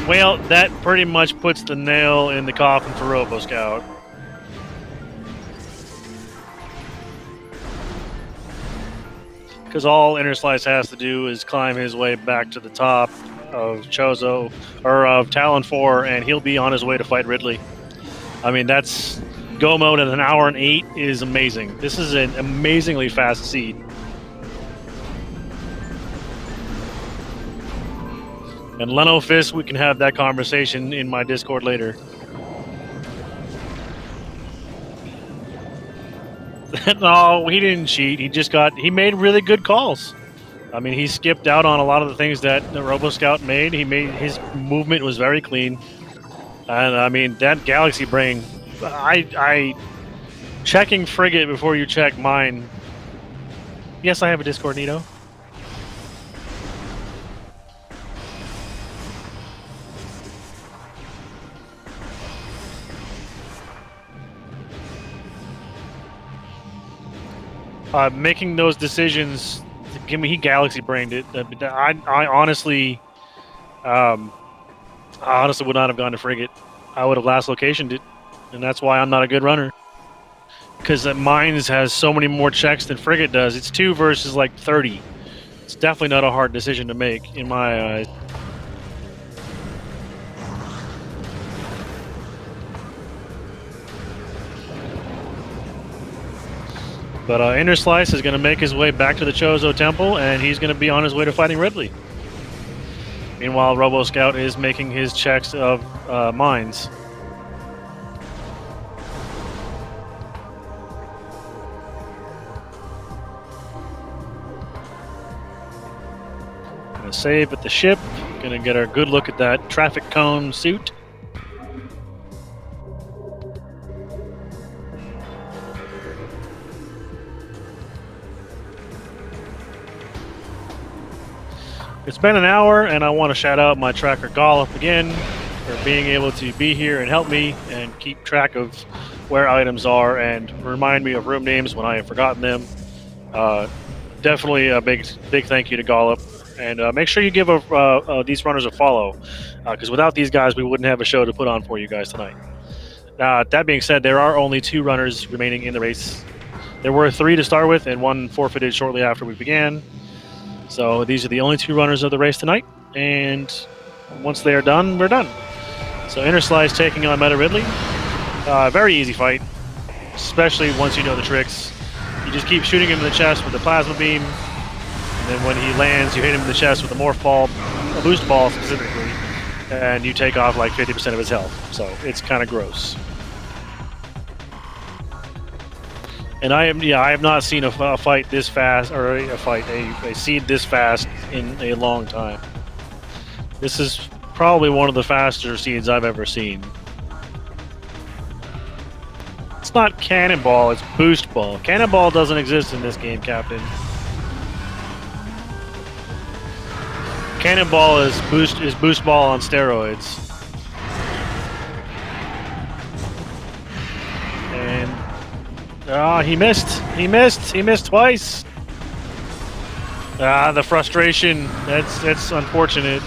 Speaker 1: Well, that pretty much puts the nail in the coffin for RoboScout. because all Interslice has to do is climb his way back to the top of Chozo, or of Talon 4, and he'll be on his way to fight Ridley. I mean, that's go mode at an hour and 8 is amazing. This is an amazingly fast seed. And Leno Fist, we can have that conversation in my Discord later. No, he didn't cheat. He made really good calls. I mean, he skipped out on a lot of the things that the Robo Scout made. His movement was very clean. And I mean, that Galaxy Brain, I checking Frigate before you check mine. Yes, I have a Discord, Nito. Making those decisions, he Galaxy Brained it. I honestly would not have gone to Frigate. I would have last locationed it, and that's why I'm not a good runner. Because Mines has so many more checks than Frigate does. It's 2 versus like 30. It's definitely not a hard decision to make in my eyes. But Interslice is going to make his way back to the Chozo Temple, and he's going to be on his way to fighting Ridley. Meanwhile, Robo Scout is making his checks of mines. Gonna save at the ship. Gonna get a good look at that traffic cone suit. It's been an hour, and I want to shout out my tracker Gollop again for being able to be here and help me and keep track of where items are and remind me of room names when I have forgotten them. Definitely a big thank you to Gollop, and make sure you give these runners a follow, because without these guys, we wouldn't have a show to put on for you guys tonight. That being said, there are only 2 runners remaining in the race. There were 3 to start with, and 1 forfeited shortly after we began. So these are the only 2 runners of the race tonight, and once they are done, we're done. So Interslice taking on Meta Ridley. Very easy fight, especially once you know the tricks. You just keep shooting him in the chest with the plasma beam, and then when he lands, you hit him in the chest with a morph ball, a boost ball specifically, and you take off like 50% of his health. So it's kind of gross. And I have not seen a fight this fast, or a seed this fast in a long time. This is probably one of the faster seeds I've ever seen. It's not Cannonball, it's Boost Ball. Cannonball doesn't exist in this game, Captain. Cannonball is Boost Ball on steroids. And he missed. He missed twice. The frustration. That's unfortunate.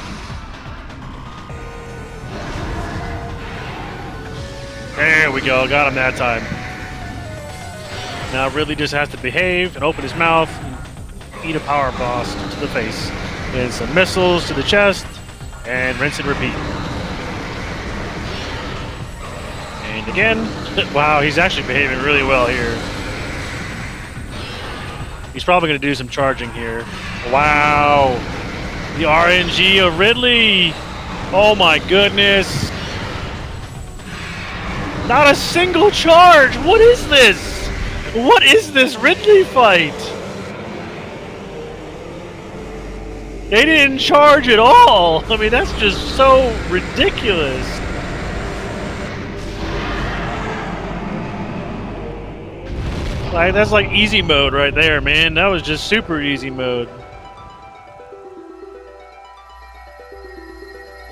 Speaker 1: There we go. Got him that time. Now Ridley just has to behave and open his mouth and eat a power blast to the face. And some missiles to the chest, and rinse and repeat. And again, wow, he's actually behaving really well here. He's probably going to do some charging here. Wow, the RNG of Ridley. Oh my goodness. Not a single charge. What is this? What is this Ridley fight? They didn't charge at all. I mean, that's just so ridiculous. Like, that's like easy mode right there, man. That was just super easy mode.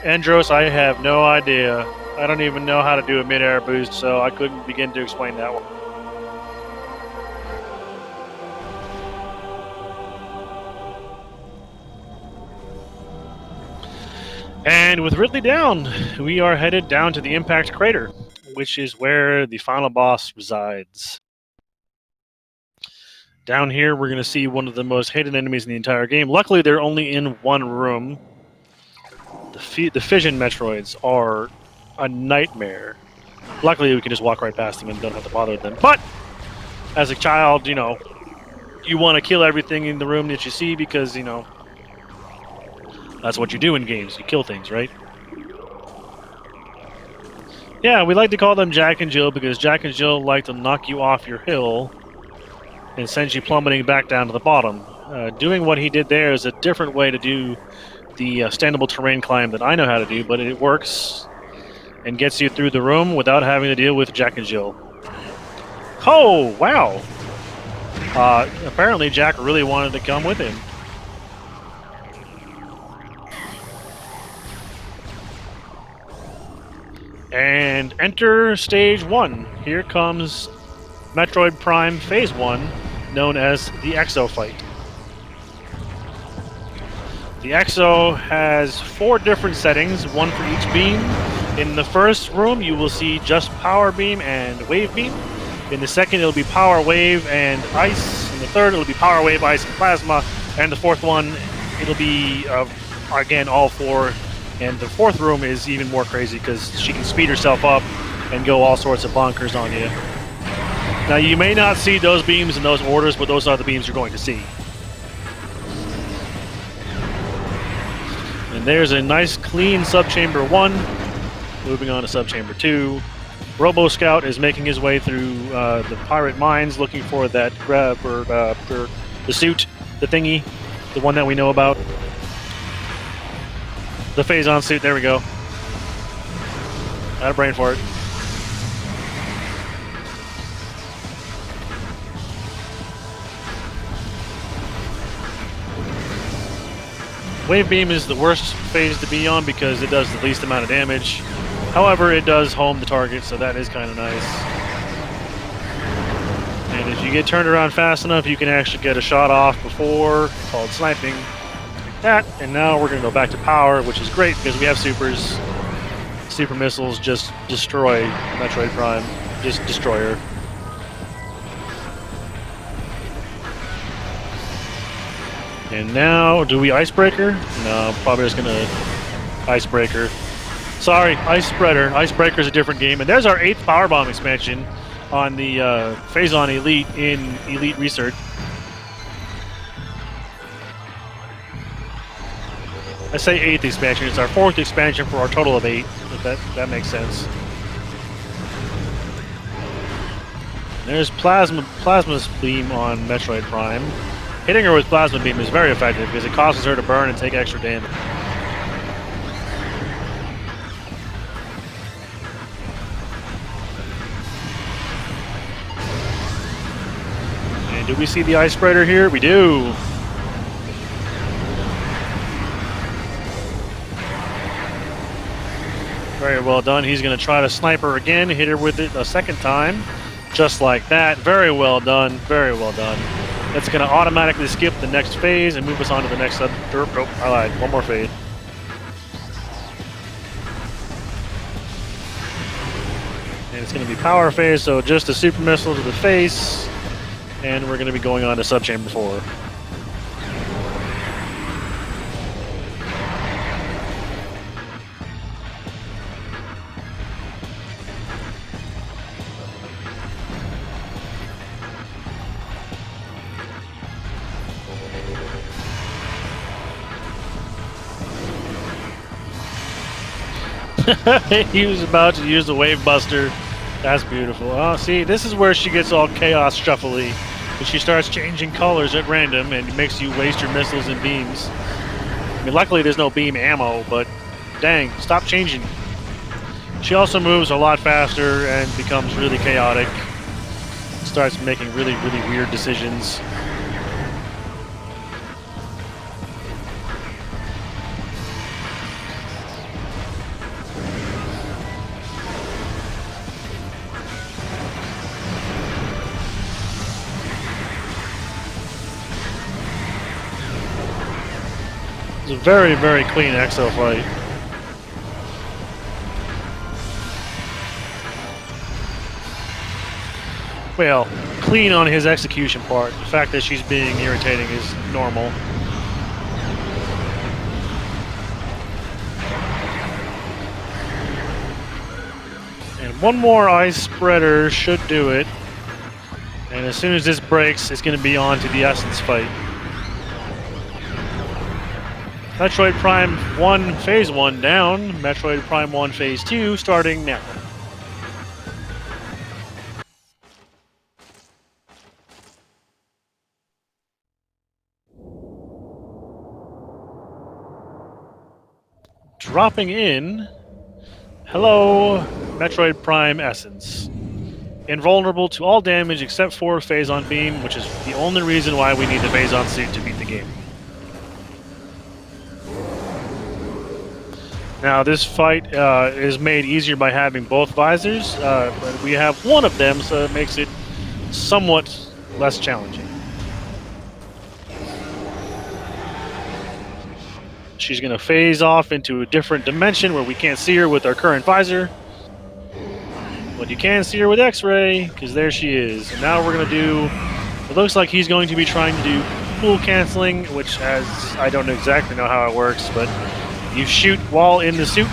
Speaker 1: Andros, I have no idea. I don't even know how to do a mid-air boost, so I couldn't begin to explain that one. And with Ridley down, we are headed down to the Impact Crater, which is where the final boss resides. Down here, we're going to see one of the most hated enemies in the entire game. Luckily, they're only in one room. The fission Metroids are a nightmare. Luckily, we can just walk right past them and don't have to bother them. But, as a child, you know, you want to kill everything in the room that you see because, you know, that's what you do in games. You kill things, right? Yeah, we like to call them Jack and Jill because Jack and Jill like to knock you off your hill and send you plummeting back down to the bottom. Doing what he did there is a different way to do the standable terrain climb that I know how to do, but it works and gets you through the room without having to deal with Jack and Jill. Oh, wow! Apparently Jack really wanted to come with him. And enter stage 1. Here comes Metroid Prime Phase 1, known as the Exo fight. The Exo has 4 different settings, one for each beam. In the first room, you will see just Power Beam and Wave Beam. In the second, it'll be Power Wave and Ice. In the third, it'll be Power Wave, Ice, and Plasma. And the fourth one, it'll be, again, all 4. And the fourth room is even more crazy because she can speed herself up and go all sorts of bonkers on you. Now, you may not see those beams in those orders, but those are the beams you're going to see. And there's a nice, clean Subchamber 1. Moving on to Subchamber 2. Robo Scout is making his way through the pirate mines looking for that for the suit, the thingy, the one that we know about. The Faison Suit, there we go. Out of brain for it. Wave Beam is the worst phase to be on because it does the least amount of damage. However, it does home the target, so that is kind of nice. And if you get turned around fast enough, you can actually get a shot off before, called sniping. That, and now we're going to go back to power, which is great because we have supers. Super missiles just destroy Metroid Prime. Just destroy her. And now, do we Icebreaker? No, probably just going to Icebreaker. Sorry, Ice Spreader. Icebreaker is a different game. And there's our 8th Power Bomb expansion on the Faison Elite in Elite Research. I say 8th expansion. It's our 4th expansion for our total of 8. If that makes sense. There's Plasma Beam on Metroid Prime. Hitting her with Plasma Beam is very effective because it causes her to burn and take extra damage. And do we see the Ice Spreader here? We do. Very well done. He's going to try to snipe her again, hit her with it a second time. Just like that. Very well done. Very well done. That's going to automatically skip the next phase and move us on to the next sub. Oh, I lied. One more phase. And it's going to be power phase, so just a super missile to the face. And we're going to be going on to Subchamber 4. He was about to use the Wave Buster. That's beautiful. Oh, see, this is where she gets all chaos shuffly. And she starts changing colors at random and makes you waste your missiles and beams. I mean, luckily there's no beam ammo, but dang, stop changing. She also moves a lot faster and becomes really chaotic. Starts making really, really weird decisions. It's a very, very clean Exo fight. Well, clean on his execution part. The fact that she's being irritating is normal. And one more ice spreader should do it. And as soon as this breaks, it's going to be on to the Essence fight. Metroid Prime 1 Phase 1 down. Metroid Prime 1 Phase 2 starting now. Dropping in. Hello, Metroid Prime Essence. Invulnerable to all damage except for Faison Beam, which is the only reason why we need the Faison Suit to beat the game. Now, this fight is made easier by having both visors, but we have one of them, so it makes it somewhat less challenging. She's going to phase off into a different dimension where we can't see her with our current visor. But you can see her with X-Ray, because there she is. And now we're going to do... It looks like he's going to be trying to do pool canceling, which I don't exactly know how it works, but you shoot while in the suit,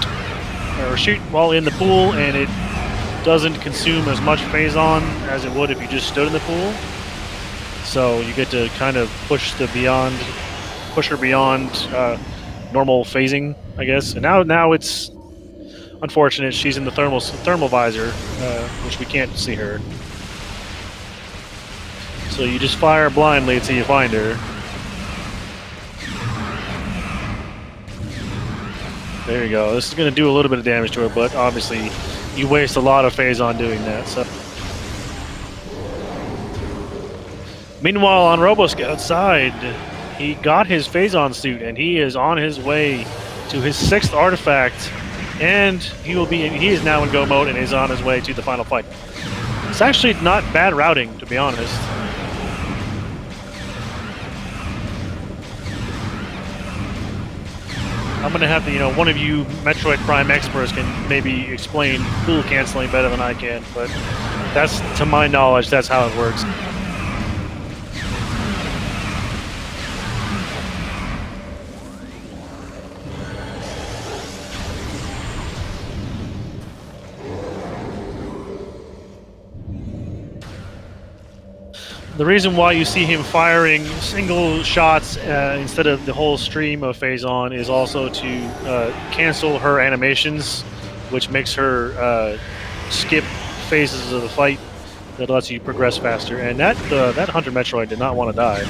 Speaker 1: or shoot while in the pool, and it doesn't consume as much Faison as it would if you just stood in the pool. So you get to kind of push her beyond normal phasing, I guess. And now it's unfortunate she's in the thermal visor, which we can't see her. So you just fire blindly until you find her. There you go. This is going to do a little bit of damage to her, but obviously you waste a lot of Faison doing that. So, meanwhile, on RoboScout's side, he got his Faison suit, and he is on his way to his 6th artifact, and he is now in go mode and is on his way to the final fight. It's actually not bad routing, to be honest. I'm going to have to, one of you Metroid Prime experts can maybe explain pool canceling better than I can, but that's, to my knowledge, that's how it works. The reason why you see him firing single shots instead of the whole stream of Faison is also to cancel her animations, which makes her skip phases of the fight. That lets you progress faster. And that Hunter Metroid did not want to die.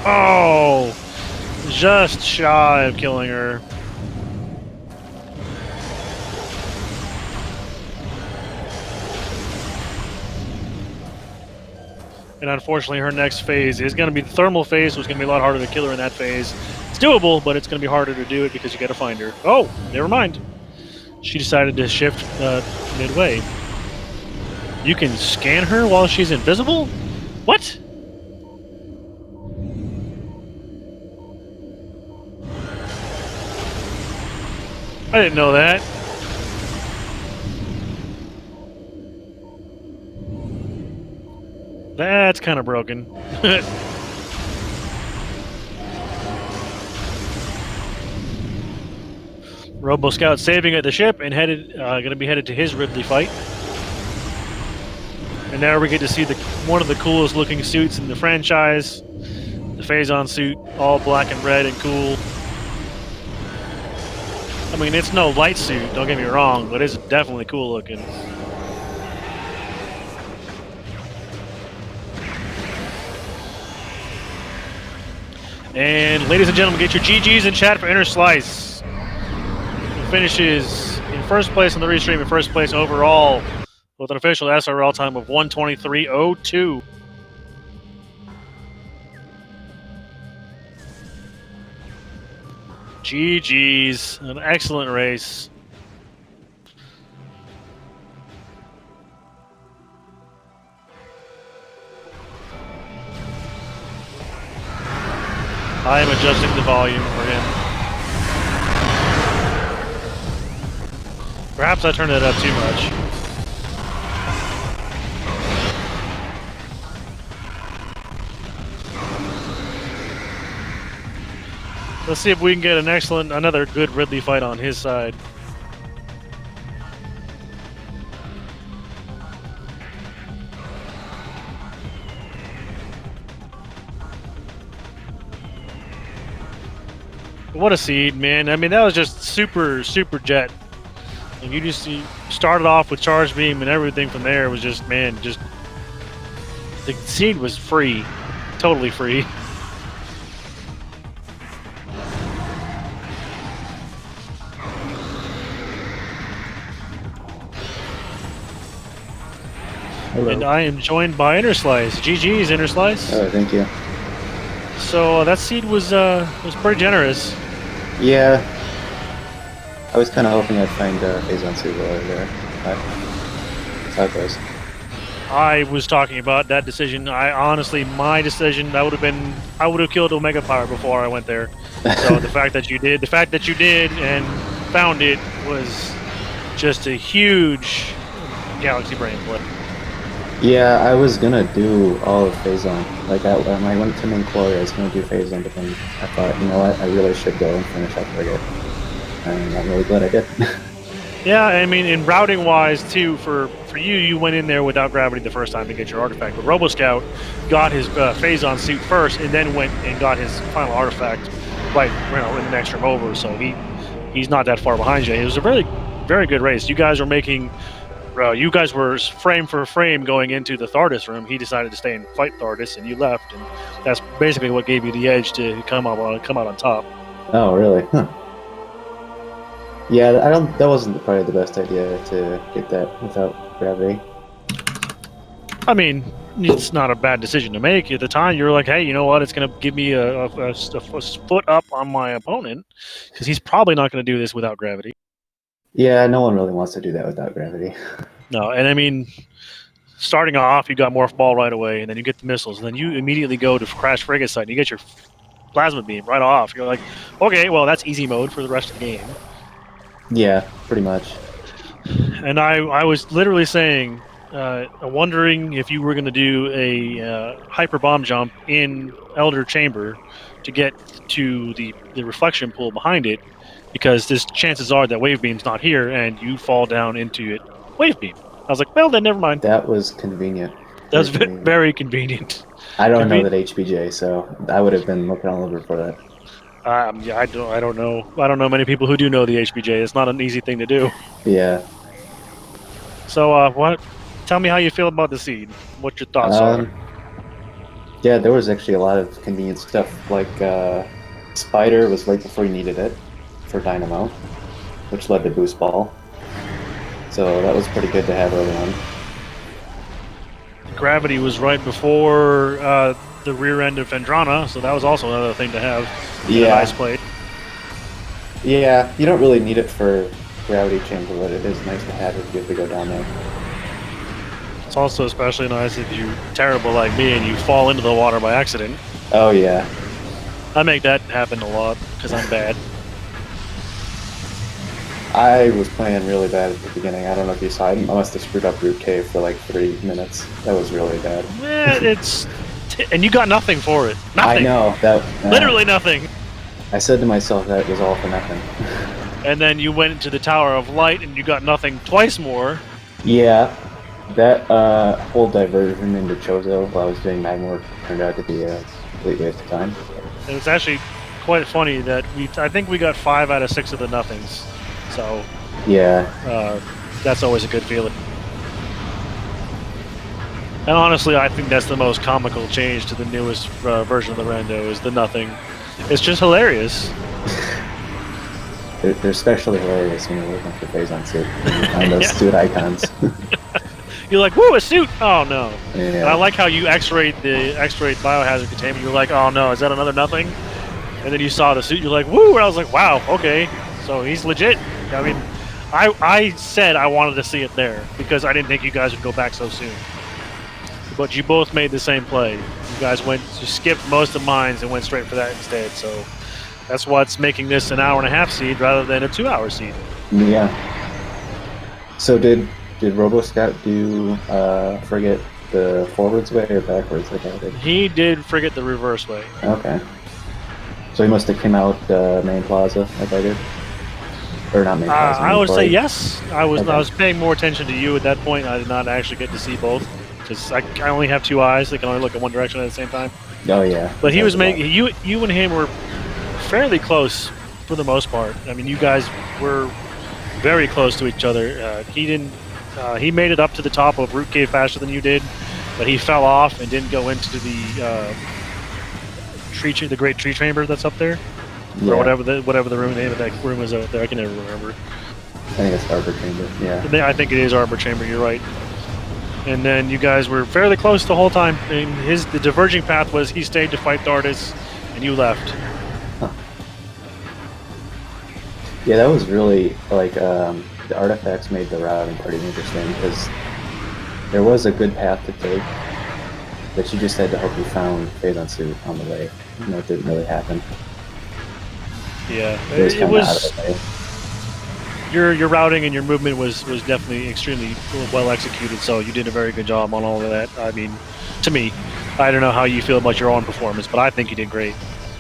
Speaker 1: Oh! Just shy of killing her. And unfortunately, her next phase is going to be the thermal phase, so it's going to be a lot harder to kill her in that phase. It's doable, but it's going to be harder to do it because you got to find her. Oh, never mind. She decided to shift midway. You can scan her while she's invisible? What? I didn't know that. That's kind of broken. RoboScout saving at the ship and going to be headed to his Ridley fight. And now we get to see one of the coolest looking suits in the franchise, the Faison suit, all black and red and cool. I mean, it's no light suit, don't get me wrong, but it's definitely cool looking. And ladies and gentlemen, get your GGs in chat for Inner Slice. He finishes in first place on the restream, in first place overall, with an official SRL time of 1:23.02. GG's. An excellent race. I am adjusting the volume for him. Perhaps I turned it up too much. Let's see if we can get another good Ridley fight on his side. What a seed, man. I mean, that was just super jet. And you started off with charge beam and everything from there was just, man, just... The seed was free. Totally free.
Speaker 2: Hello.
Speaker 1: And I am joined by Interslice. GG's, Interslice.
Speaker 2: Oh, thank you.
Speaker 1: So that seed was pretty generous.
Speaker 2: Yeah. I was kind of hoping I'd find Faison Suit over there. But that's how it goes.
Speaker 1: I was talking about that decision. My decision, I would have killed Omega Power before I went there. So the fact that you did and found it was just a huge galaxy brain flip.
Speaker 2: Yeah, I was gonna do all of Faison. Like, when I went to main quarter, I was gonna do Faison, but then I thought, you know what, I really should go and finish up Frigate. And I'm really glad I did.
Speaker 1: Yeah, I mean, in routing wise too, for you went in there without gravity the first time to get your artifact. But RoboScout got his Faison Suit first, and then went and got his final artifact right, in the next room over. So he's not that far behind you. It was a very good race. You guys were frame for frame going into the Thardus room. He decided to stay and fight Thardus, and you left, and that's basically what gave you the edge to come out on top.
Speaker 2: Oh, really? Huh. Yeah, that wasn't probably the best idea to get that without gravity.
Speaker 1: I mean, it's not a bad decision to make. At the time, you were like, hey, you know what? It's going to give me a foot up on my opponent, because he's probably not going to do this without gravity.
Speaker 2: Yeah, no one really wants to do that without gravity.
Speaker 1: No, and I mean, starting off, you got Morph Ball right away, and then you get the missiles, and then you immediately go to Crash Frigate side, and you get your Plasma Beam right off. You're like, okay, well, that's easy mode for the rest of the game.
Speaker 2: Yeah, pretty much.
Speaker 1: And I was literally saying, wondering if you were going to do a hyper bomb jump in Elder Chamber to get to the reflection pool behind it, because there's chances are that Wave Beam's not here and you fall down into it. Wave Beam. I was like, well, then never mind.
Speaker 2: That was convenient.
Speaker 1: That was very convenient.
Speaker 2: I don't know that HBJ, so I would have been looking all over for that.
Speaker 1: Yeah, I don't know. I don't know many people who do know the HBJ. It's not an easy thing to do.
Speaker 2: Yeah.
Speaker 1: So, tell me how you feel about the seed. What your thoughts are.
Speaker 2: Yeah, there was actually a lot of convenient stuff. Like, Spider was right before you needed it for Dynamo, which led to Boost Ball. So that was pretty good to have early on.
Speaker 1: Gravity was right before the rear end of Fendrana, so that was also another thing to have.
Speaker 2: Yeah.
Speaker 1: Ice plate.
Speaker 2: Yeah, you don't really need it for Gravity Chamber, but it is nice to have if you have to go down there.
Speaker 1: It's also especially nice if you're terrible like me and you fall into the water by accident.
Speaker 2: Oh, yeah.
Speaker 1: I make that happen a lot, because I'm bad.
Speaker 2: I was playing really bad at the beginning. I don't know if you saw it. I must have screwed up Root Cave for like 3 minutes. That was really bad.
Speaker 1: And you got nothing for it. Nothing.
Speaker 2: I know.
Speaker 1: Literally nothing.
Speaker 2: I said to myself that it was all for nothing.
Speaker 1: And then you went into the Tower of Light and you got nothing twice more.
Speaker 2: Yeah. That whole diversion into Chozo while I was doing Magma work turned out to be a complete waste of time.
Speaker 1: And it's actually quite funny that I think we got 5 out of 6 of the nothings. So
Speaker 2: yeah,
Speaker 1: that's always a good feeling. And honestly, I think that's the most comical change to the newest version of the Rando is the nothing. It's just hilarious.
Speaker 2: They're especially hilarious when you're looking for Faison Suit and you find those suit icons.
Speaker 1: You're like, woo, a suit! Oh no.
Speaker 2: Yeah.
Speaker 1: And I like how you X-rayed the X-rayed biohazard containment. You're like, oh no, is that another nothing? and then you saw the suit. You're like, woo! And I was like, wow, okay, so he's legit. I mean, I said I wanted to see it there because I didn't think you guys would go back so soon. But you both made the same play. You guys you skipped most of mines and went straight for that instead. So that's what's making this an hour-and-a-half seed rather than a 2-hour seed.
Speaker 2: Yeah. So did RoboScout do frigate the forwards way or backwards like I did?
Speaker 1: He did frigate the reverse way.
Speaker 2: Okay. So he must have came out main plaza like I did. Or not main plaza.
Speaker 1: I would say yes. I was
Speaker 2: Okay.
Speaker 1: paying more attention to you at that point. I did not actually get to see both because I only have 2 eyes. They can only look in one direction at the same time.
Speaker 2: Oh yeah.
Speaker 1: But he was making you and him were fairly close for the most part. I mean, you guys were very close to each other. He didn't. He made it up to the top of Root Cave faster than you did, but he fell off and didn't go into the the great tree chamber that's up there, or whatever the room name of that room is out there. I can never remember.
Speaker 2: I think it's Arbor Chamber. Yeah.
Speaker 1: I think it is Arbor Chamber. You're right. And then you guys were fairly close the whole time. And the diverging path was he stayed to fight Thardis, and you left.
Speaker 2: Huh. Yeah, that was really like the artifacts made the routing pretty interesting because there was a good path to take, but you just had to hope you found Faison Suit on the way. And that didn't really happen.
Speaker 1: Yeah,
Speaker 2: It was
Speaker 1: it
Speaker 2: kind of out
Speaker 1: was.
Speaker 2: of the way.
Speaker 1: Your routing and your movement was definitely extremely well executed, so you did a very good job on all of that. I mean, to me, I don't know how you feel about your own performance, but I think you did great.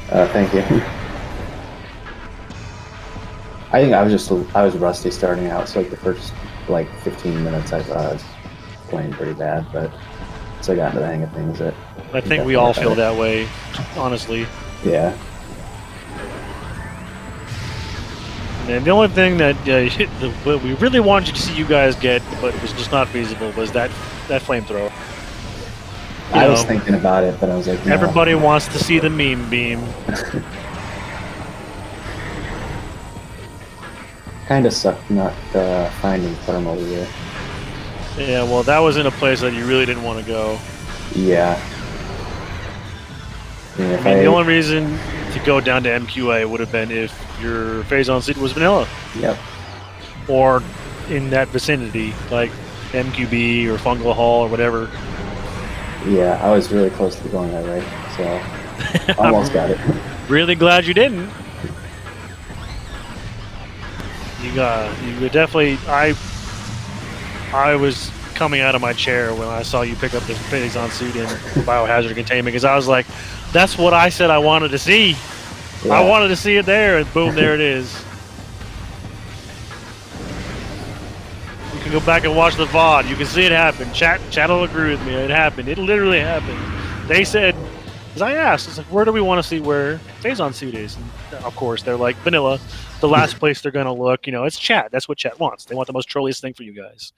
Speaker 2: Thank you. I think I was rusty starting out, so like the first 15 minutes I thought I was playing pretty bad, but once I got into the hang of things,
Speaker 1: I think we all feel that way, honestly.
Speaker 2: Yeah.
Speaker 1: And the only thing that what we really wanted to see you guys get, but was just not feasible, was that flamethrower.
Speaker 2: I was thinking about it, but I was like, no.
Speaker 1: Everybody wants to see the meme beam.
Speaker 2: Kind of sucked not finding thermal here.
Speaker 1: Yeah, well, that was in a place that you really didn't want to go.
Speaker 2: Yeah.
Speaker 1: I mean, the only reason to go down to MQA would have been if your Faison Suit was vanilla.
Speaker 2: Yep.
Speaker 1: Or in that vicinity, like MQB or Fungal Hall or whatever.
Speaker 2: Yeah, I was really close to going that way, so almost got it.
Speaker 1: Really glad you didn't. You would definitely. I was coming out of my chair when I saw you pick up the Faison Suit in biohazard containment because I was like, "That's what I said I wanted to see.
Speaker 2: Yeah.
Speaker 1: I wanted to see it there, and boom, there it is." You can go back and watch the VOD. You can see it happen. Chat will agree with me. It happened. It literally happened. They said, as I asked, it's like, where do we want to see where Faison Suit is? And of course, they're like, vanilla. The last place they're going to look, it's chat. That's what chat wants. They want the most trolliest thing for you guys.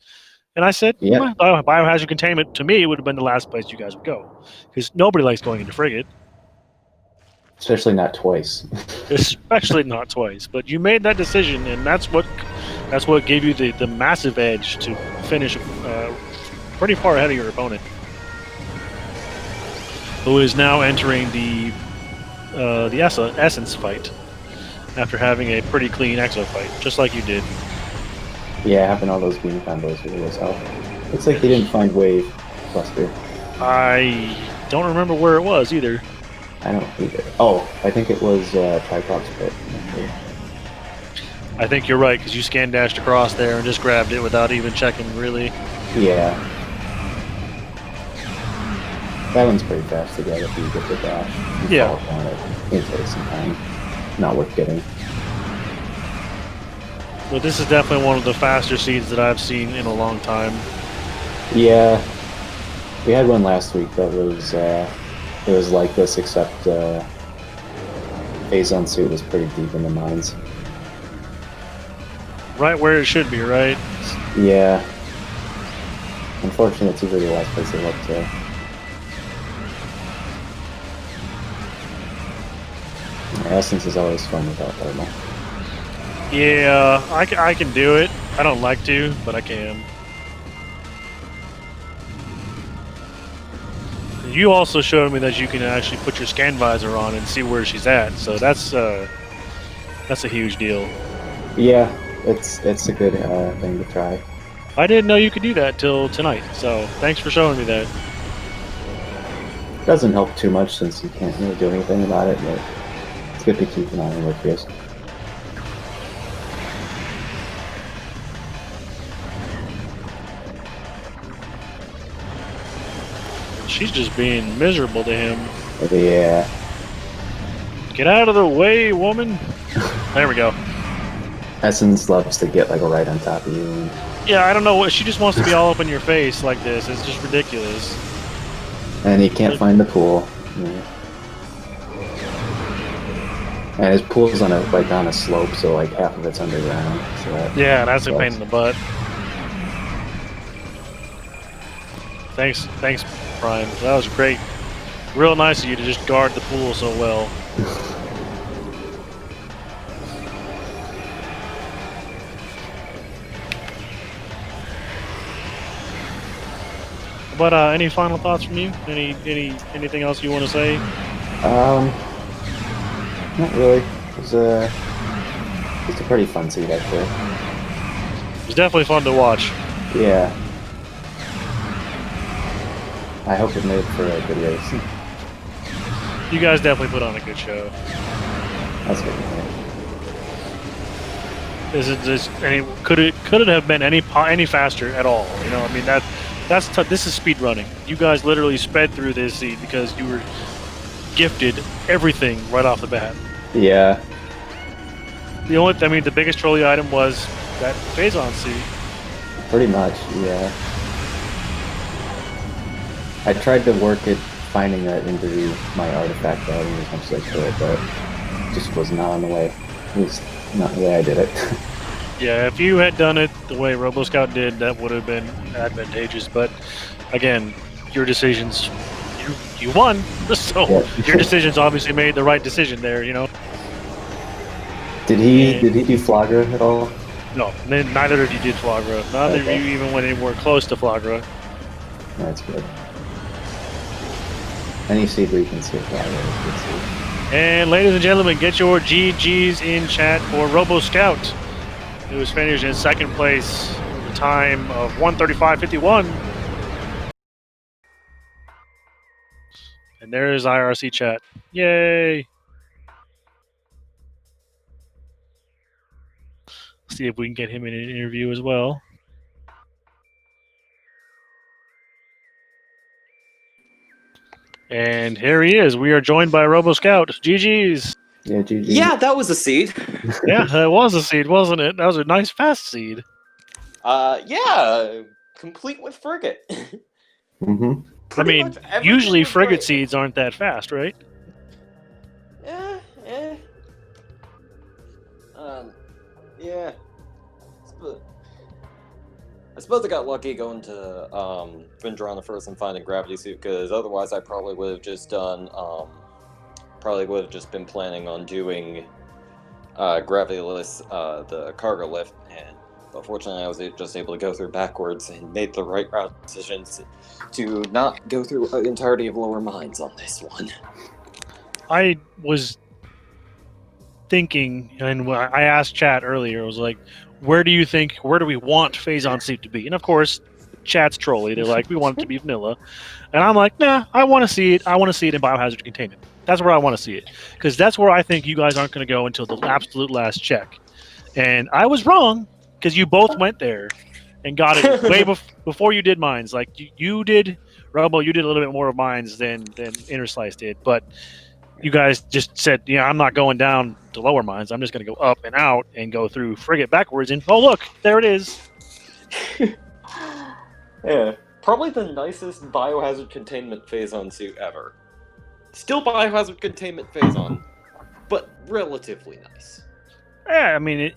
Speaker 1: And I said, biohazard containment, to me, would have been the last place you guys would go. Because nobody likes going into frigate.
Speaker 2: Especially not twice.
Speaker 1: Especially not twice. But you made that decision, and that's what gave you the massive edge to finish pretty far ahead of your opponent, who is now entering the Essence fight after having a pretty clean Exo fight, just like you did.
Speaker 2: Yeah, having all those beam combos really was help. Looks like he didn't find Wave Cluster.
Speaker 1: I don't remember where it was either.
Speaker 2: I don't either. Oh, I think it was Triprox Pit.
Speaker 1: I think you're right, because you scan dashed across there and just grabbed it without even checking, really.
Speaker 2: Yeah. That one's pretty fast to get if you get the dash.
Speaker 1: Yeah.
Speaker 2: It takes some time. Not worth getting.
Speaker 1: But this is definitely one of the faster seeds that I've seen in a long time.
Speaker 2: Yeah. We had one last week that was it was like this, except Faison Suit was pretty deep in the mines.
Speaker 1: Right where it should be, right?
Speaker 2: Yeah. Unfortunately, it's usually the last place they look to. Essence is always fun without thermal.
Speaker 1: Yeah, I can do it. I don't like to, but I can. you also showed me that you can actually put your scan visor on and see where she's at. So that's a huge deal.
Speaker 2: Yeah, it's a good thing to try.
Speaker 1: I didn't know you could do that till tonight. So thanks for showing me that.
Speaker 2: Doesn't help too much since you can't really do anything about it, but it's good to keep an eye on what it is.
Speaker 1: She's just being miserable to him.
Speaker 2: Yeah.
Speaker 1: Get out of the way, woman. There we go.
Speaker 2: Essence loves to get like right on top of you.
Speaker 1: Yeah, I don't know what she just wants to be all up in your face like this. It's just ridiculous.
Speaker 2: And he can't find the pool. Yeah. And his pool's on a slope, so like half of it's underground. So
Speaker 1: yeah, that's a pain in the butt. Thanks, Prime. That was great. Real nice of you to just guard the pool so well. But any final thoughts from you? Anything else you want to say?
Speaker 2: Not really. It's a pretty fun seed actually.
Speaker 1: It's definitely fun to watch.
Speaker 2: Yeah. I hope it made for a good race.
Speaker 1: You guys definitely put on a good show.
Speaker 2: That's good.
Speaker 1: Could it have been any faster at all? You know, I mean this is speed running. You guys literally sped through this seed because you were gifted everything right off the bat.
Speaker 2: Yeah.
Speaker 1: The biggest trolley item was that Faison Suit.
Speaker 2: Pretty much, yeah. I tried to work at finding that into my artifact item as much as I could, but it just was not on the way. At least not the way I did it.
Speaker 1: Yeah, if you had done it the way RoboScout did, that would have been advantageous. But again, your decisions, you won, so
Speaker 2: Yeah.
Speaker 1: your decisions obviously made the right decision there. You know.
Speaker 2: Did he do Flagra at all?
Speaker 1: No, neither of you did Flagra. Neither of you even went anywhere close to Flagra.
Speaker 2: That's good. Any seed where you can see Flagra is good seed.
Speaker 1: And ladies and gentlemen, get your GGs in chat for RoboScout, who was finished in second place with a time of 1:35.51. And there is IRC chat. Yay! See if we can get him in an interview as well. And here he is. We are joined by RoboScout. GG's.
Speaker 2: Yeah, GG.
Speaker 3: Yeah, that was a seed.
Speaker 1: Yeah, that was a seed, wasn't it? That was a nice fast seed.
Speaker 3: Yeah, complete with frigate.
Speaker 2: Mm-hmm.
Speaker 1: I mean, usually frigate seeds aren't that fast, right?
Speaker 3: Yeah. I suppose I got lucky going to Vendor on the first and finding Gravity Suit, because otherwise I probably would have just done been planning on doing Gravityless, the cargo lift, but fortunately I was just able to go through backwards and made the right route decisions to not go through the entirety of lower mines on this one.
Speaker 1: I was thinking, and I asked chat earlier, I was like, where do we want Faison Suit to be? And of course, chat's trolly. They're like, we want it to be vanilla. And I'm like, nah, I want to see it. I want to see it in biohazard containment. That's where I want to see it. Because that's where I think you guys aren't going to go until the absolute last check. And I was wrong, because you both went there and got it way before you did mines. Like, you did, Robo, you did a little bit more of mines than Inner Slice did. But you guys just said, yeah, I'm not going down to lower mines. I'm just going to go up and out and go through frigate backwards. And oh, look, there it is.
Speaker 3: Yeah, probably the nicest biohazard containment Faison suit ever. Still biohazard containment Faison, but relatively nice.
Speaker 1: Yeah, I mean,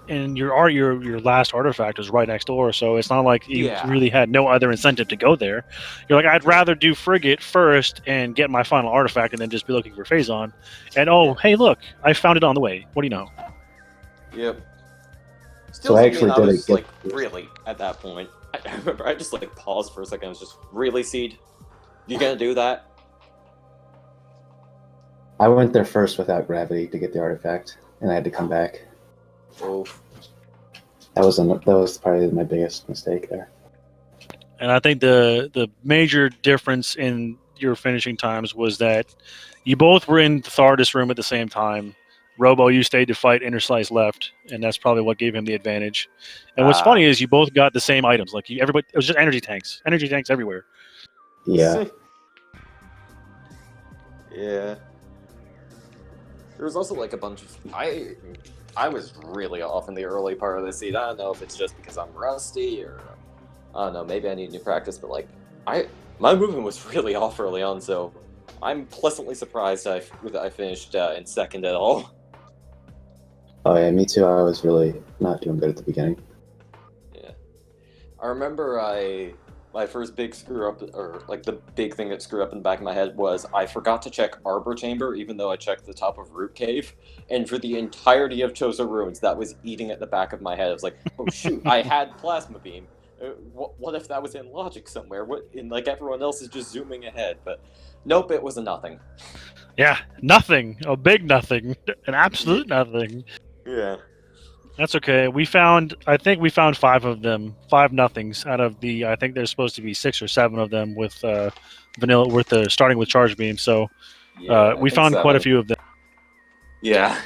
Speaker 1: and your last artifact was right next door, so it's not like you really had no other incentive to go there. You're like, I'd rather do frigate first and get my final artifact, and then just be looking for Faison. And hey, look, I found it on the way. What do you know?
Speaker 3: Yep. Still,
Speaker 2: So I actually did
Speaker 3: was really at that point. I remember I just paused for a second. I was just really seed. You gonna do that?
Speaker 2: I went there first without gravity to get the artifact, and I had to come back.
Speaker 3: Oh,
Speaker 2: That was probably my biggest mistake there.
Speaker 1: And I think the major difference in your finishing times was that you both were in the Thardus room at the same time. Robo, you stayed to fight. Interslice left, and that's probably what gave him the advantage. And what's funny is you both got the same items. Like everybody, it was just energy tanks everywhere.
Speaker 2: Yeah.
Speaker 3: Yeah. There was also like a bunch of I was really off in the early part of the seed. I don't know if it's just because I'm rusty or I don't know, maybe I need new practice, but like my movement was really off early on, so I'm pleasantly surprised that I finished in second at all.
Speaker 2: Oh yeah, me too. I was really not doing good at the beginning.
Speaker 3: Yeah. I remember my first big screw up, or like the big thing that screwed up in the back of my head was I forgot to check Arbor Chamber, even though I checked the top of Root Cave, and for the entirety of Chozo Ruins, that was eating at the back of my head. I was like, oh shoot, I had Plasma Beam. What if that was in logic somewhere? And like everyone else is just zooming ahead, but nope, it was a nothing.
Speaker 1: Yeah, nothing. A big nothing. An absolute nothing.
Speaker 3: Yeah.
Speaker 1: That's okay. I think we found 5 of them, 5 nothings out of the. I think there's supposed to be 6 or 7 of them with vanilla, with the starting with charge beam. So we found quite a few of them.
Speaker 3: Yeah.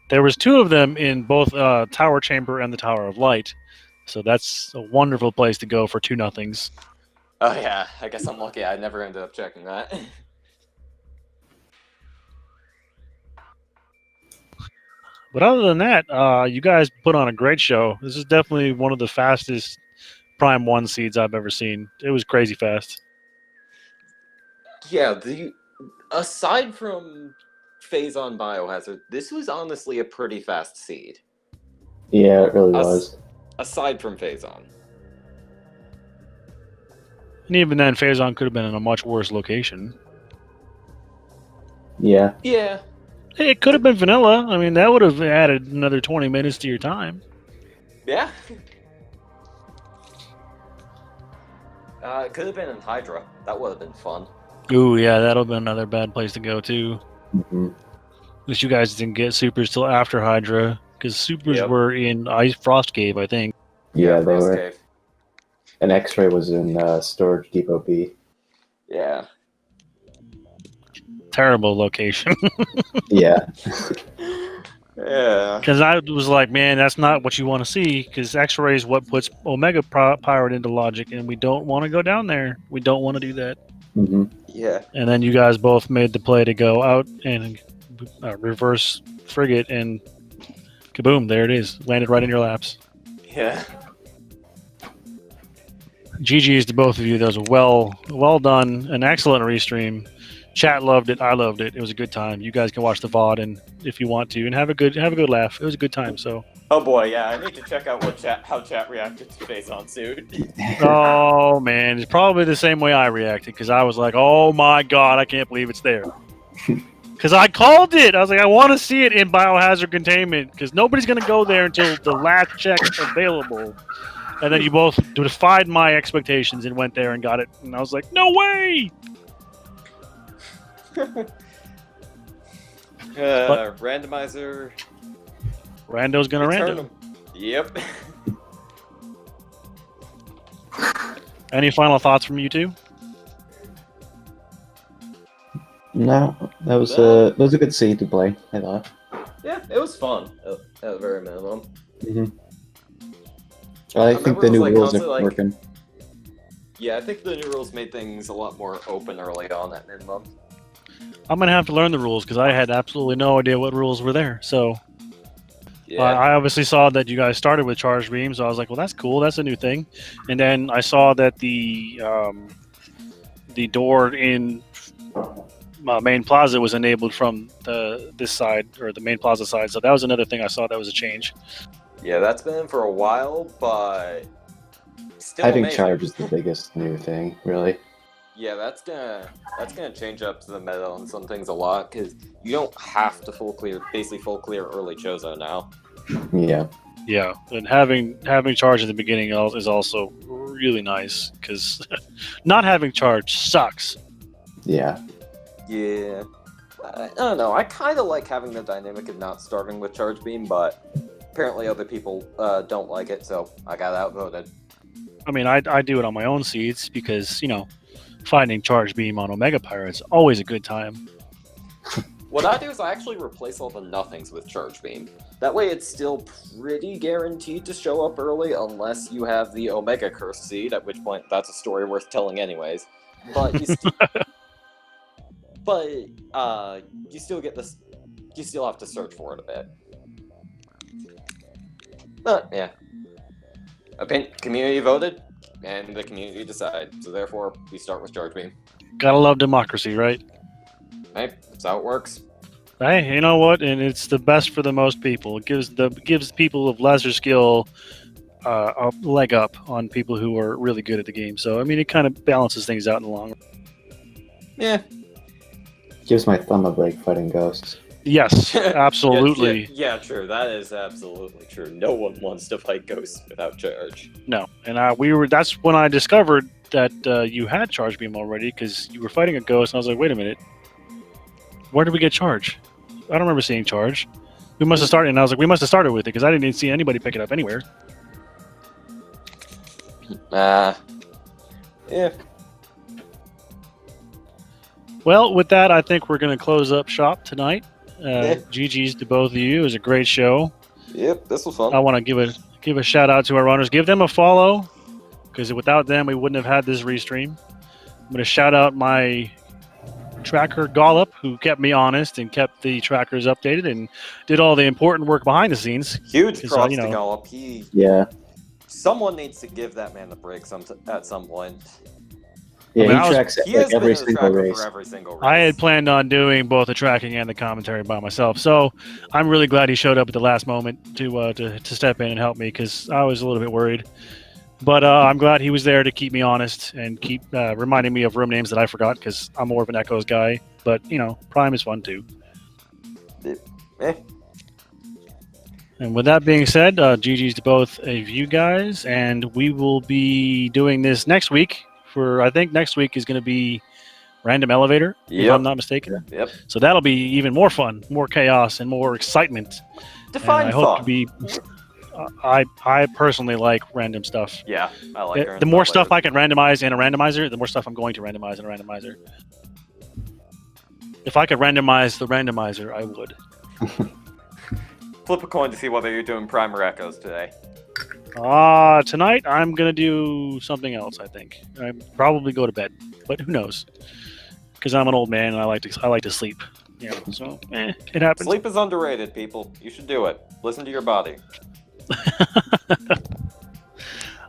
Speaker 1: There was 2 of them in both Tower Chamber and the Tower of Light. So that's a wonderful place to go for 2 nothings.
Speaker 3: Oh yeah, I guess I'm lucky. I never ended up checking that.
Speaker 1: But other than that, you guys put on a great show. This is definitely one of the fastest Prime 1 seeds I've ever seen. It was crazy fast.
Speaker 3: Yeah, aside from Faison Biohazard, this was honestly a pretty fast seed.
Speaker 2: Yeah, it really was.
Speaker 3: Aside from Faison.
Speaker 1: And even then, Faison could have been in a much worse location.
Speaker 2: Yeah.
Speaker 3: Yeah.
Speaker 1: Hey, it could have been vanilla. I mean, that would have added another 20 minutes to your time.
Speaker 3: Yeah. It could have been in Hydra. That would have been fun.
Speaker 1: Ooh, yeah, that'll be another bad place to go, too.
Speaker 2: Mm-hmm.
Speaker 1: At least you guys didn't get supers till after Hydra, because supers were in Frost Cave, I think.
Speaker 2: Yeah, they
Speaker 3: Frost
Speaker 2: were.
Speaker 3: Cave.
Speaker 2: And X-Ray was in Storage Depot B.
Speaker 3: Yeah.
Speaker 1: Terrible location.
Speaker 2: Yeah.
Speaker 3: Yeah.
Speaker 1: Because I was like, man, that's not what you want to see, because X-Ray is what puts Omega Pirate into logic, and we don't want to go down there. We don't want to do that.
Speaker 2: Mm-hmm.
Speaker 3: Yeah.
Speaker 1: And then you guys both made the play to go out and reverse frigate, and kaboom, there it is. Landed right in your laps.
Speaker 3: Yeah.
Speaker 1: GG's to both of you. That was a well done, an excellent restream. Chat loved it. I loved it. It was a good time. You guys can watch the VOD and if you want to, and have a good laugh. It was a good time. So.
Speaker 3: Oh boy, yeah, I need to check out how chat reacted to Faison Suit.
Speaker 1: Oh man, it's probably the same way I reacted, because I was like, "Oh my god, I can't believe it's there." Because I called it. I was like, "I want to see it in biohazard containment," because nobody's gonna go there until the last check available. And then you both defied my expectations and went there and got it, and I was like, "No way!"
Speaker 3: Randomizer.
Speaker 1: Rando's gonna random.
Speaker 3: Yep.
Speaker 1: Any final thoughts from you two?
Speaker 2: No, that was a good seed to play, I thought.
Speaker 3: Yeah, it was fun at a very minimum.
Speaker 2: Mm-hmm. I think the new rules are working.
Speaker 3: Yeah, I think the new rules made things a lot more open early on at minimum.
Speaker 1: I'm gonna have to learn the rules, because I had absolutely no idea what rules were there. So
Speaker 3: yeah.
Speaker 1: I obviously saw that you guys started with charge beams, so I was like, well, that's cool, that's a new thing. And then I saw that the door in main plaza was enabled from this side, or the main plaza side, so that was another thing I saw that was a change.
Speaker 3: Yeah, that's been for a while, but still
Speaker 2: Having
Speaker 3: amazing.
Speaker 2: charge is the biggest new thing, really.
Speaker 3: Yeah, that's gonna change up the meta on some things a lot, because you don't have to basically full clear early Chozo now.
Speaker 2: Yeah.
Speaker 1: Yeah, and having charge at the beginning is also really nice, because not having charge sucks.
Speaker 2: Yeah.
Speaker 3: Yeah. I don't know. I kind of like having the dynamic of not starting with Charge Beam, but apparently other people don't like it, so I got outvoted.
Speaker 1: I mean, I do it on my own seeds because, finding Charge Beam on Omega Pirate's always a good time.
Speaker 3: What I do is I actually replace all the nothings with Charge Beam. That way it's still pretty guaranteed to show up early unless you have the Omega Curse seed, at which point that's a story worth telling anyways. But you you still get this. You still have to search for it a bit. But yeah, community voted, and the community decided. So therefore, we start with Charge Beam.
Speaker 1: Gotta love democracy, right?
Speaker 3: Hey, that's how it works.
Speaker 1: Hey, you know what? And it's the best for the most people. It gives people of lesser skill a leg up on people who are really good at the game. So I mean, it kind of balances things out in the long run.
Speaker 3: Yeah.
Speaker 2: Gives my thumb a break fighting ghosts.
Speaker 1: Yes, absolutely.
Speaker 3: Yeah, true. That is absolutely true. No one wants to fight ghosts without charge.
Speaker 1: No, and that's when I discovered that you had Charge Beam already because you were fighting a ghost, and I was like, wait a minute, where did we get Charge? I don't remember seeing Charge. We must have started, and I was like, we must have started with it because I didn't see anybody pick it up anywhere.
Speaker 3: Yeah.
Speaker 1: Well, with that, I think we're going to close up shop tonight. GG's to both of you. It was a great show.
Speaker 3: Yep, this was fun.
Speaker 1: I want to give a shout out to our runners. Give them a follow because without them, we wouldn't have had this restream. I'm going to shout out my tracker Gollop, who kept me honest and kept the trackers updated and did all the important work behind the scenes.
Speaker 3: Huge props to Gollop. Someone needs to give that man a break at some point.
Speaker 2: Yeah, he tracks every single race.
Speaker 1: I had planned on doing both the tracking and the commentary by myself, so I'm really glad he showed up at the last moment to step in and help me because I was a little bit worried. But I'm glad he was there to keep me honest and keep reminding me of room names that I forgot because I'm more of an Echoes guy. But, Prime is fun too. And with that being said, GG's to both of you guys, and we will be doing this next week. I think next week is going to be Random Elevator, if I'm not mistaken.
Speaker 3: Yep.
Speaker 1: So that'll be even more fun, more chaos, and more excitement.
Speaker 3: Define fun.
Speaker 1: I personally like random stuff.
Speaker 3: Yeah, I like it.
Speaker 1: The more stuff I can randomize in a randomizer, the more stuff I'm going to randomize in a randomizer. If I could randomize the randomizer, I would.
Speaker 3: Flip a coin to see whether you're doing Prime or Echoes today.
Speaker 1: Tonight I'm gonna do something else. I think I probably go to bed, but who knows? Because I'm an old man and I like to sleep. So it happens.
Speaker 3: Sleep is underrated, people. You should do it. Listen to your body.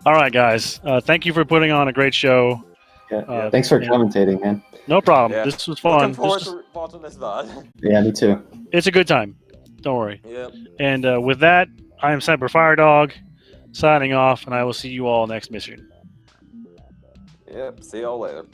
Speaker 1: All right, guys. Thank you for putting on a great show.
Speaker 2: Yeah. Thanks for commentating, man.
Speaker 1: No problem.
Speaker 3: Yeah.
Speaker 1: This was fun.
Speaker 3: Looking forward to watching this VOD.
Speaker 2: Yeah, me too.
Speaker 1: It's a good time. Don't worry.
Speaker 3: Yep.
Speaker 1: And with that, I am Cyber Firedog, signing off, and I will see you all next mission.
Speaker 3: Yep. See y'all later.